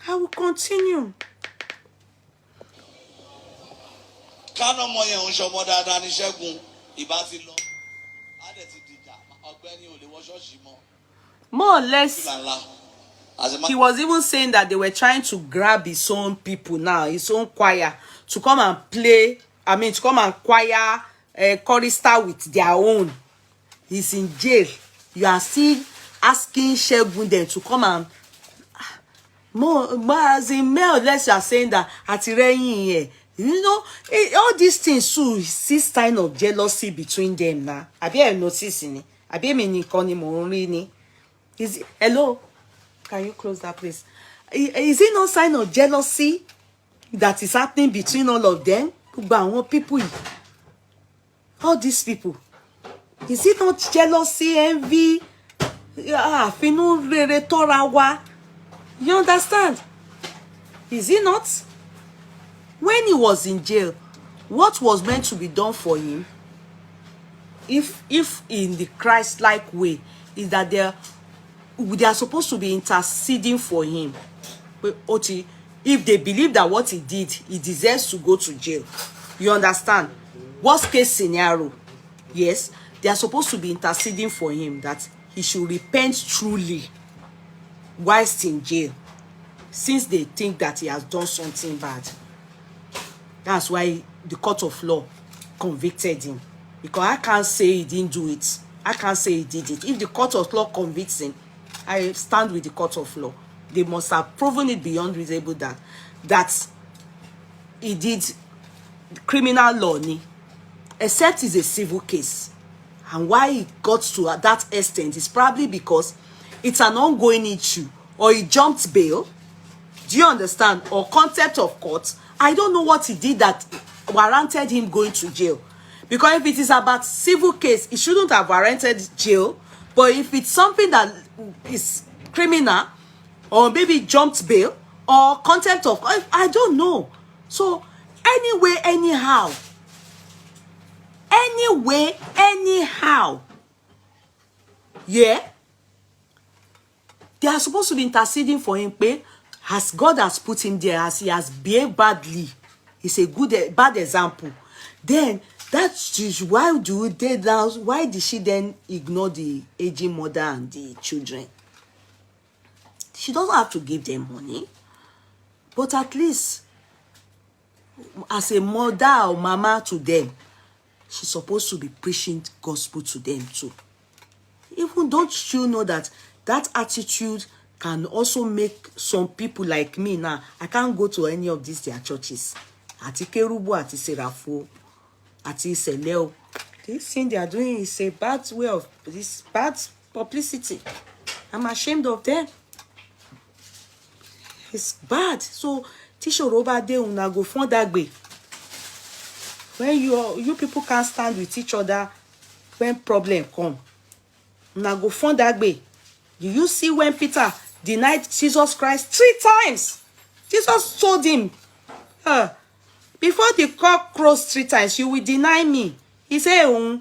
I will continue. Kánà mọ yẹn ń ṣọmọ dáadáa ní Ṣẹ́gun ìbá ti lọ. Á dẹ̀ ti dìjà ọ̀gbẹ́ni ò lè wọ ṣọ́ọ̀ṣì mọ́. More or less, he was even saying that they were trying to grab his own people now, his own choir, to come and play, to come and choir chorister with their own. He's in jail. You are still asking Ṣẹ́gun them to come and more as in more or less you are saying that àtìrẹ́yìn here. You know, all these things too, see sign of jealousy between them now. Abi I notice ni. Abi mi nìkan ni mo ń rí ni. Hello? Can you close that place? Is it no sign of jealousy that is happening between all of them? People, all these people. Is it not jealousy, envy? Finu rere tora wa. You understand? Is it not? When he was in jail, what was meant to be done for him, if in the Christ-like way, is that they are supposed to be interceding for him. But Oti, if they believe that what he did, he deserves to go to jail. You understand? Worst case scenario, yes, they are supposed to be interceding for him that he should repent truly whilst in jail, since they think that he has done something bad. That's why the court of law convicted him. Because I can't say he didn't do it. I can't say he did it. If the court of law convicts him, I stand with the court of law. They must have proven it beyond reasonable doubt that he did criminal law, except it's a civil case. And why it got to that extent is probably because it's an ongoing issue, or he jumped bail. Do you understand? Or contempt of court. I don't know what he did that warranted him going to jail. Because if it is about civil case, it shouldn't have warranted jail. But if it's something that is criminal, or maybe jumped bail, or contempt of court, I don't know. So anyway, anyhow, yeah, they are supposed to be interceding for him, as God has put him there, as he has behaved badly. It's a bad example. Then that is why did she then ignore the aging mother and the children? She doesn't have to give them money, but at least as a mother or mama to them, she's supposed to be preaching gospel to them too. Even don't you know that attitude can also make some people like me now, I can't go to any of these their churches. Ati Kerubu, ati Serafo, ati Seleo. This thing they are doing is a bad way of this bad publicity. I'm ashamed of them. It's bad. So Tisho Roba de una go fund that way. When you people can't stand with each other, when problem come, una go fund that way. You see when Peter denied Jesus Christ 3 times. Jesus told him, before the cock crows 3 times, you will deny me. He said, me,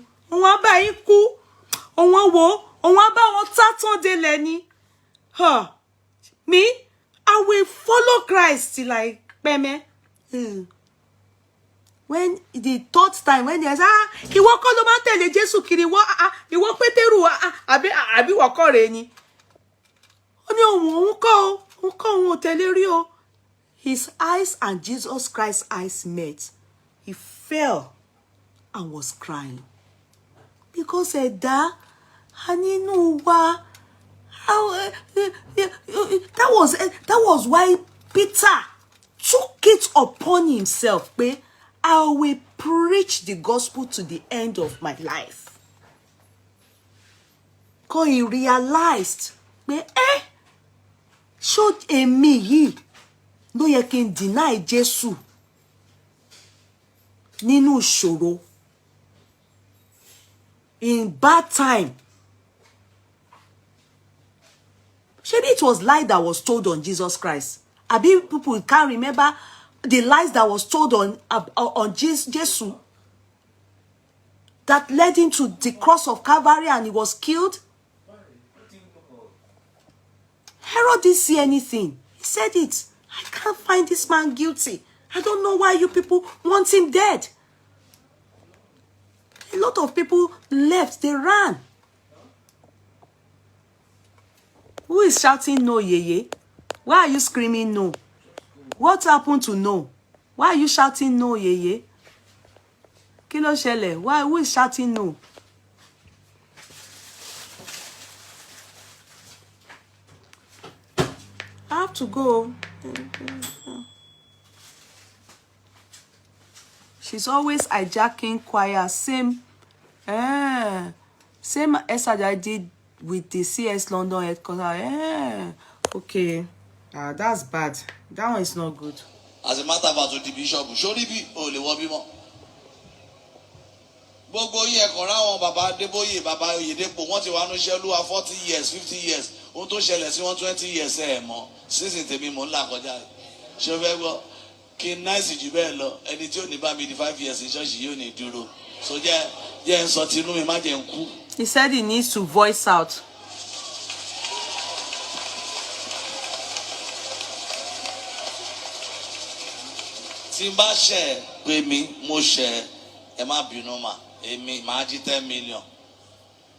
I will follow Christ till I peme. When the 3rd time, when they say, he walk all over tell Jesus kiri he walk Peteru abi wakore ni. His eyes and Jesus Christ's eyes met. He fell and was crying. Because that was why Peter took it upon himself. I will preach the gospel to the end of my life. Because he realized, showed a me no you can deny Jesus nínú ìṣòro in bad time. Maybe it was lie that was told on Jesus Christ. Abi people can't remember the lies that was told on Jesus that led him to the cross of Calvary and he was killed. Herod didn't see anything. He said it. I can't find this man guilty. I don't know why you people want him dead. A lot of people left. They ran. Who is shouting no, Yeye? Why are you screaming no? What happened to no? Why are you shouting no, Yeye? Kí ló ṣẹlẹ̀? Why? Who is shouting no? I have to go. She's always hijacking choir. Same Esther that I did with the CS London headquarters. Okay. That's bad. That one is not good. As a matter of fact, the bishop, surely be only one more. Gbogbo yín ẹ̀kọ́ ráwọn bàbá Adébóyè bàbá Oyèdépò wọ́n ti wà ní Ṣẹ́lúwà 40 years 50 years ohun tó ṣẹlẹ̀ sí wọn 20 years mọ́ sísìn tèmi mò ń là kọjá ṣé o fẹ́ gbọ́ kí n náìsì jù bẹ́ẹ̀ lọ ẹni tí ò ní bá mi di 5 years ní ṣọ́ọ̀ṣì yóò ní dúró so jẹ́ ń sọ tinú mi má jẹ́ ń kú. He said he needs to voice out. tí n bá ṣẹ̀ pé mi mo ṣẹ̀ ẹ má bínú mà èmi màá jí 10 million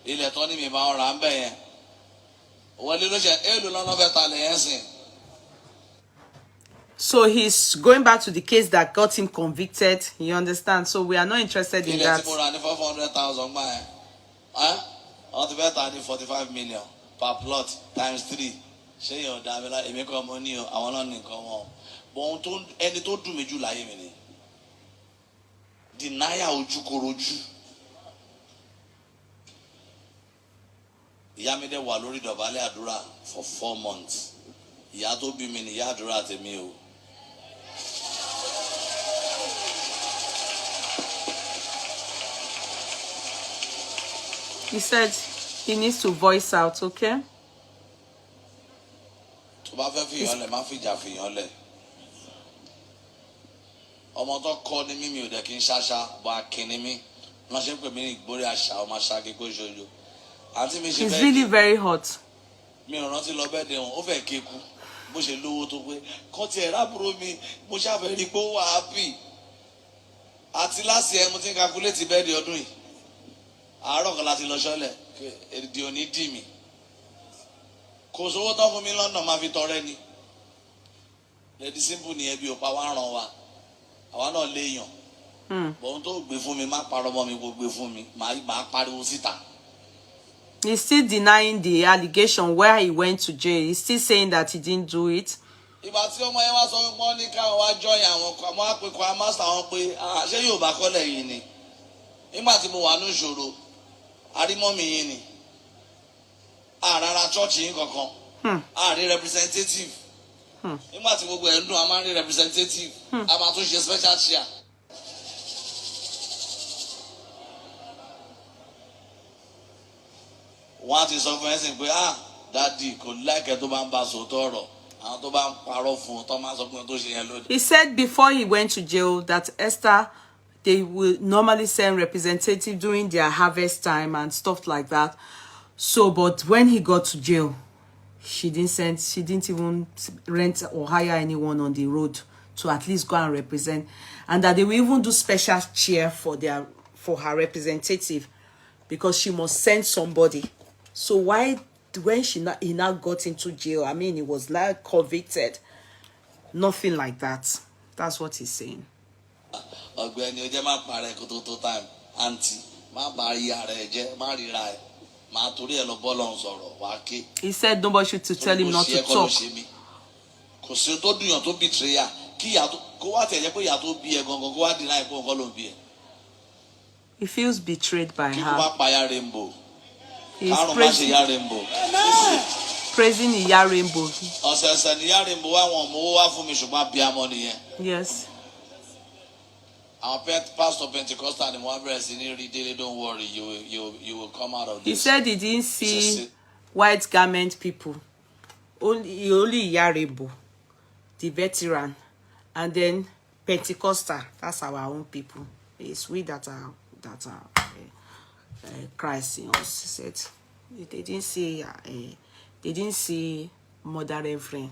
ilẹ̀ tó ní mi máa ń ra ń bẹ̀ yẹn wọlé ló ṣe èèlò lọ́nà fẹ́ ta lẹ̀ yẹn sìn. So he's going back to the case that got him convicted. You understand? So we are not interested in that. ilẹ̀ tí mo ra ní 500,000 gbà yẹn wọ́n ti fẹ́ ta ní 45 million per plot times 3 ṣé yẹn ò dá mi lá èmi kọ́ mo ní o àwọn náà ní nǹkan wọn bọ̀ ohun tó ẹni tó dùn mí jù láyé mi ni dìnáyà ojúkorojú ìyá mi dẹ̀ wà lórí ìdọ̀bálẹ̀ àdúrà for 4 months ìyá tó bí mi ni ìyá àdúrà tèmi o. He said he needs to voice out, okay? tó bá fẹ́ fìyàn lẹ̀ má fìjà fìyàn lẹ̀ ọmọ tó kọ́ ni mímí ò dẹ̀ kí n ṣáṣá bọ́ akínní mi wọ́n ṣe ń pè mí ní ìgbórí àṣà ọmọ aṣáájú kó ṣojo àǹtí mi ṣe It's bẹ́ẹ̀ really very hot. mi ò rántí lọ bẹ́ẹ̀ dẹ̀ wọn ó fẹ́ kéku bó ṣe lówó tó pé kọ́ tiẹ̀ rábùrò mi mo ṣàfẹ́ rí pé ó wà happy àti láti ẹ̀ mo ti ń calculate bẹ́ẹ̀ di ọdún yìí àárọ̀ kan láti lọ ṣọ́lẹ̀ èdè òní dì mí kò sówó tán fún mi lọ́nà máa fi tọrẹ ni lady simple ni ẹbí òpá wa ràn wá àwa náà léèyàn bọ́n tó gbé fún mi má parọ́ mọ́ mi kó gbé fún mi máa pariwo síta. He's still denying the allegation where he went to jail. He's still saying that he didn't do it. ìgbà tí ọmọ yẹn wá sọ fún wọn ní káwọn wá jọyìn àwọn kan wọn á pe kọ́ amásà wọn pé ṣé Yorùbá kọ́lẹ̀ yìí ni nígbà tí mo wà ní ìṣòro arímọ́mì yìí ni àràrà chọ́ọ̀chì yìí kankan àrí representative nígbà tí gbogbo ẹ̀ ń dùn a máa ń rí representative a máa tún ṣe special chair. wọ́n á ti sọ fún ẹ̀sìn pé dádì kò láìkẹ́ tó bá ń bá sòótọ́ ọ̀rọ̀ àwọn tó bá ń parọ́ fún un tó máa sọ pé tó ṣe yẹn lónìí. He said before he went to jail that Esther, they will normally send representatives during their harvest time and stuff like that. So, but when he got to jail, she didn't even rent or hire anyone on the road to at least go and represent, and that they will even do special chair for her representative because she must send somebody. So why, when he now got into jail, I mean, he was like convicted. Nothing like that. That's what he's saying. ọ̀gbẹ́ni o jẹ́ má parẹ́ kó tó time àǹtí má bá ìyá rẹ̀ jẹ́ má ríra ẹ̀ má torí ẹ̀ lọ bọ́ lọ́hùn sọ̀rọ̀ wá ké. He said nobody should tell him not to talk. kò sí tó dùn yàn tó betrayal kí ìyá tó kó wá tẹ̀lé pé ìyá tó bí ẹ gangan kó wá deny pé nǹkan ló ń bí ẹ. He feels betrayed by kí her. kó wá pa ìyá Rainbow. He's kárùn má ṣe ìyá Rainbow. praising ìyá Rainbow. ọ̀sẹ̀ọ̀sẹ̀ ni ìyá Rainbow wá wọn mọ̀ owó wá fún mi ṣùgbọ́n abiyamọ nìyẹn. Yes. Our pastor Pentecostal and one verse in here, don't worry, you will come out of this. He said he didn't see white garment people. Only Yarebo, the veteran, and then Pentecostal. That's our own people. It's we that are Christ in us. He said they didn't see Mother Rev.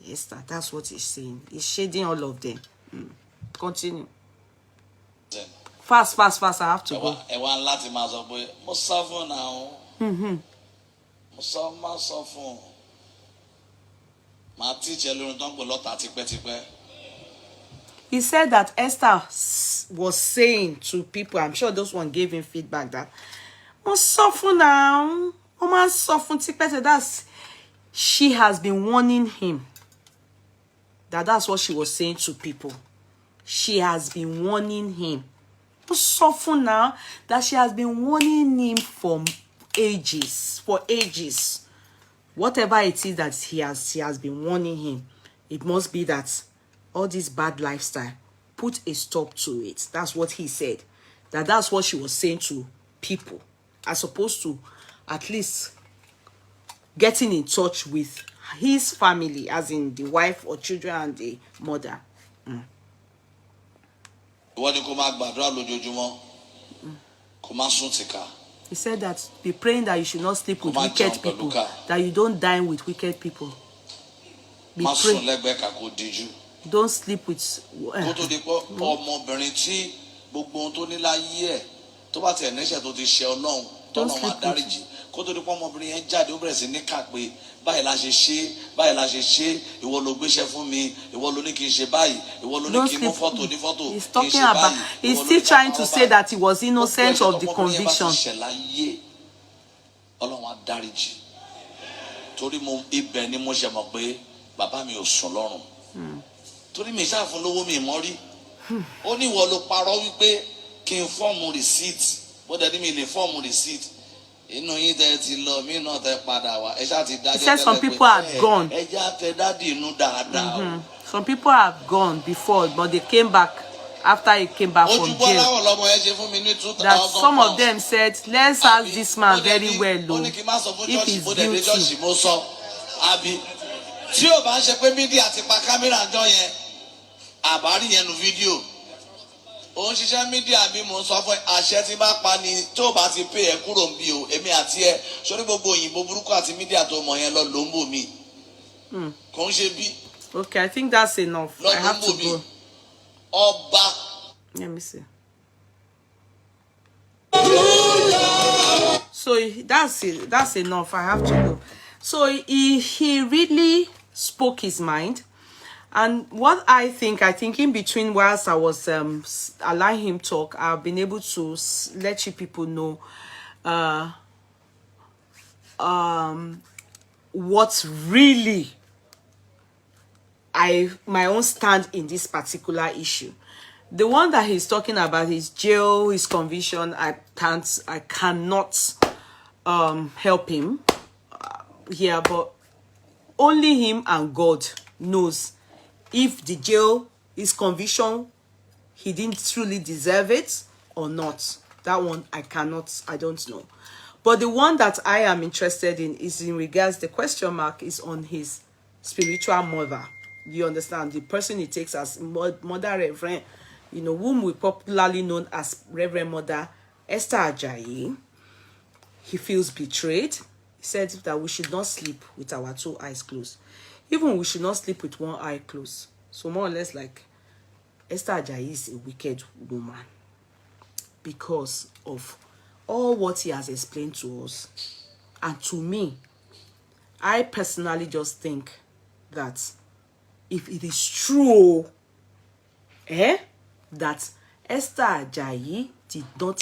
Esther. That's what he's saying. He's shading all of them. Continue. Fast. I have to go. He said that Esther was saying to people, I'm sure those one gave him feedback that that's she has been warning him. That's what she was saying to people. She has been warning him. Suffer now that she has been warning him for ages. Whatever it is that she has been warning him, it must be that all this bad lifestyle, put a stop to it. That's what he said. That's what she was saying to people, as opposed to at least getting in touch with his family, as in the wife or children and the mother. He said that be praying that you should not sleep with wicked people, that you don't dine with wicked people. Be praying. Don't sleep with. Kó tó di pé ọmọbìnrin tí gbogbo ohun tó ní láyé ẹ̀ tó bá tẹ̀ níṣẹ́ tó ti ṣe Ọlọ́run tọ́nà máa dáríjì kó tó di pé ọmọbìnrin yẹn jáde ó bẹ̀rẹ̀ sí ní kà pé báyìí la ṣe ṣe báyìí la ṣe ṣe ìwọ ló gbéṣẹ́ fún mi ìwọ ló ní kí n ṣe báyìí ìwọ ló ní kí n mú fọ́tò ní fọ́tò he's talking about, he's still trying to say that he was innocent of the conviction. Ọlọ́run á dáríjì torí mo ibẹ̀ ni mo ṣe mọ̀ pé bàbá mi ò sùn lọ́rùn torí mi ṣáà fún lówó mi mọ́ rí ó ní ìwọ ló parọ́ wípé kí n fọ́ọ̀mù receipt bó dẹ̀ ní mi lè fọ́ọ̀mù receipt inú yín tẹ́ ti lọ mí náà tẹ́ padà wá ẹ ṣáà ti dájọ́ tẹ́lẹ̀ pé some people have gone. ẹ já tẹ dádì inú dáadáa. Some people have gone before but they came back after he came back from jail. That some of them said, let's ask this man very well, Lowe, if he's guilty. Tí ó bá ń ṣe pé mídíà ti pa kámẹ́rà jọ yẹn àbárí yẹn nu fídíò ó ń ṣiṣẹ́ mídíà bí mo sọ fún àṣẹ tí bá pa ni tó bá ti pè ẹ́ kúrò ń bí o èmi àti ẹ sórí gbogbo òyìnbó burúkú àti mídíà tó mọ̀ yẹn lọ ló ń bò mí kò ń ṣe bí. Okay, I think that's enough. I have to go. Ọba. Let me see. So that's it. That's enough. I have to go. So he really spoke his mind. And what I think in between whilst I was allowing him talk, I've been able to let you people know what's really my own stand in this particular issue. The one that he's talking about, his jail, his conviction, I cannot help him here, but only him and God knows if the jail, his conviction, he didn't truly deserve it or not. That one I don't know. But the one that I am interested in is in regards, the question mark is on his spiritual mother. You understand? The person he takes as Mother Reverend, whom we popularly known as Rev.Mother, Esther Ajayi. He feels betrayed. He said that we should not sleep with our 2 eyes closed. Even we should not sleep with 1 eye closed. So more or less like Esther Ajayi is a wicked woman because of all what he has explained to us. And to me, I personally just think that if it is true, that Esther Ajayi did not,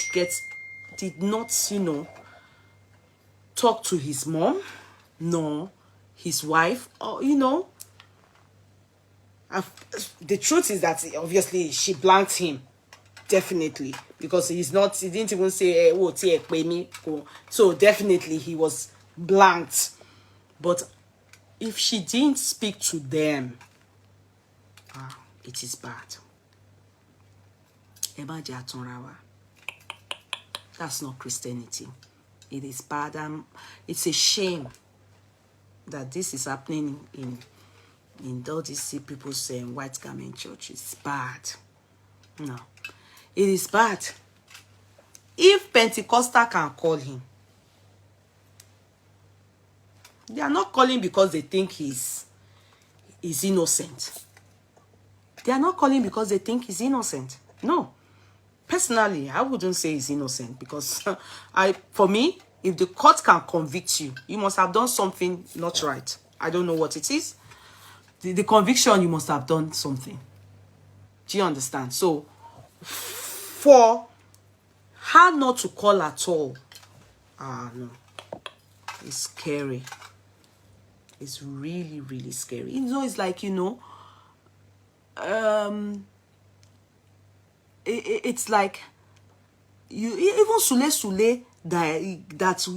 talk to his mom, nor his wife, or, the truth is that obviously she blanked him, definitely, because he didn't even say, so definitely he was blanked. But if she didn't speak to them, it is bad. That's not Christianity. It is bad. It's a shame that this is happening in all these people saying white garment church. It's bad. No, it is bad. If Pentecostal can call him, they are not calling because they think he's innocent. They are not calling because they think he's innocent. No. Personally, I wouldn't say he's innocent because for me, if the court can convict you, you must have done something not right. I don't know what it is. The conviction, you must have done something. Do you understand? So, for her not to call at all, no. It's scary. It's really, really scary. It's like, it's like even Sule that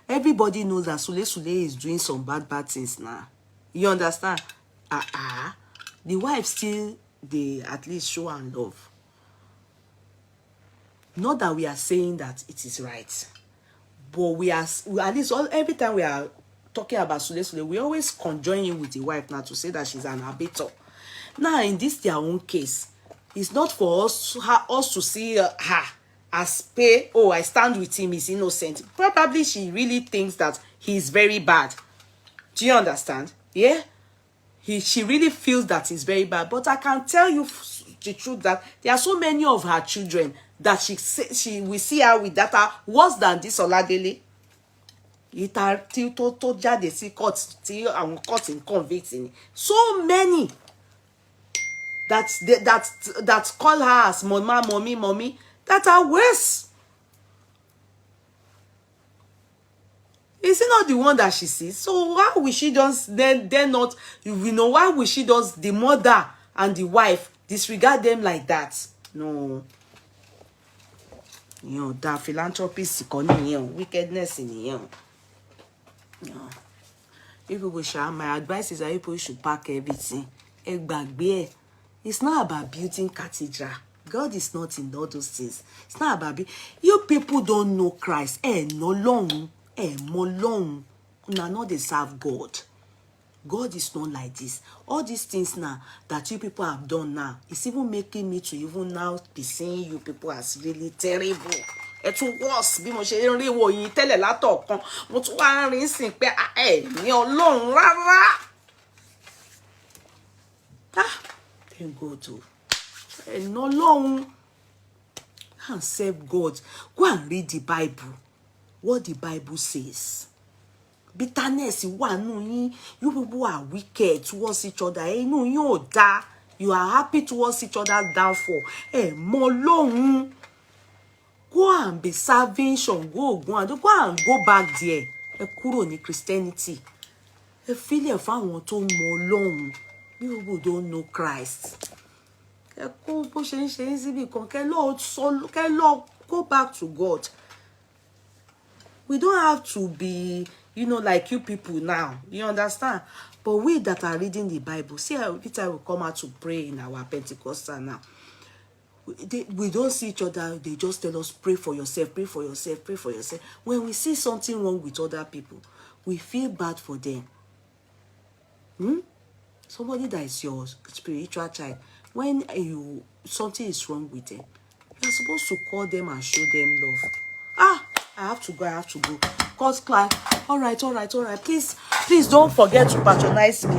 everybody knows that Sule is doing some bad things now. You understand? The wife still, they at least show and love. Not that we are saying that it is right, but we are at least every time we are talking about Sule, we always conjoin him with the wife now to say that she's an abator. Now in this their own case, it's not for us to see her as pay. Oh, I stand with him. He's innocent. Probably she really thinks that he's very bad. Do you understand? Yeah. she really feels that it's very bad. But I can tell you the truth that there are so many of her children that she will see her with that are worse than this Oladele. Ita tí tó jáde sí court tí àwọn court in convicting. So many that call her as mama, mommy, that are worse. Is it not the one that she sees? So why will she just then not, why will she just, the mother and the wife, disregard them like that? No. That philanthropist wickedness in here. No. People go share. My advice is that people should pack everything. It's not about building cathedral. God is not in all those things. It's not about you people don't know Christ. No long. More long. Now not they serve God. God is not like this. All these things now that you people have done now, it's even making me to even now be seeing you people as really terrible. It's worse. Bí mo ṣe ń rí wo yín tẹ́lẹ̀ látọ̀kan. Mo tún wá rí sìn pé ní Ọlọ́run rárá. Thank God to. No long. And serve God. Go and read the Bible. What the Bible says. Bitterness, you people are wicked towards each other. You are happy towards each other's downfall. More long. Go and be serving Shango. Go and go back there. Kúrò ní Christianity. Feel if I want to more long. You people don't know Christ. Go back to God. We don't have to be, like you people now. You understand? But we that are reading the Bible, see how Peter will come out to pray in our Pentecostal now. We don't see each other. They just tell us, pray for yourself, pray for yourself, pray for yourself. When we see something wrong with other people, we feel bad for them. Somebody that is your spiritual child, when something is wrong with them, you're supposed to call them and show them love. I have to go. Cause Clark, all right. Please don't forget to patronize me.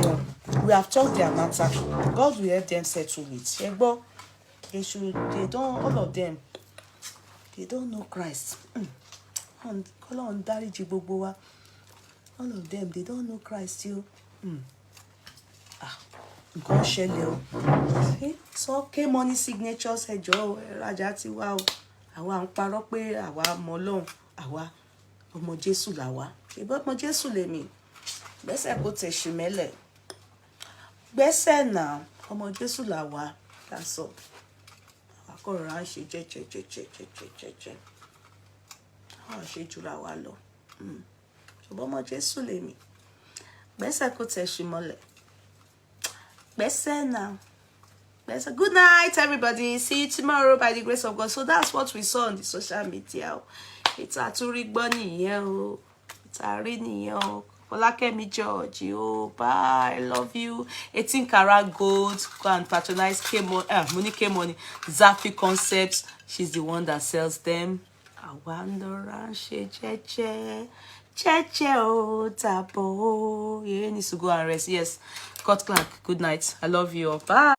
We have talked their matter. God will help them settle it. All of them, they don't know Christ. And all of them, they don't know Christ too. God share so money signatures Rajati wow. Àwa ń parọ́ pé àwa mọ Ọlọ́run, àwa ọmọ Jésù làwa. Ṣebí ọmọ Jésù lèmi. Gbẹ́sẹ̀ kò tẹ̀sù mẹ́lẹ̀. Gbẹ́sẹ̀ náà ọmọ Jésù làwa. That's all. Àwa kò rọra ṣe jẹ́. Àwa ṣe jura wa lọ. Ṣebí ọmọ Jésù lèmi. Gbẹ́sẹ̀ kò tẹ̀sù mọ́lẹ̀. Gbẹ́sẹ̀ náà. Good night, everybody. See you tomorrow by the grace of God. So that's what we saw on the social media. It's a Turibani, it's a Rini, Olakemi George, bye. I love you. 18 karat gold. Go and patronize Monique Money. Zafi Concepts. She's the one that sells them. Awandora Cheche Tabo. You need to go and rest. Yes. Cut Clark. Good night. I love you all. Bye.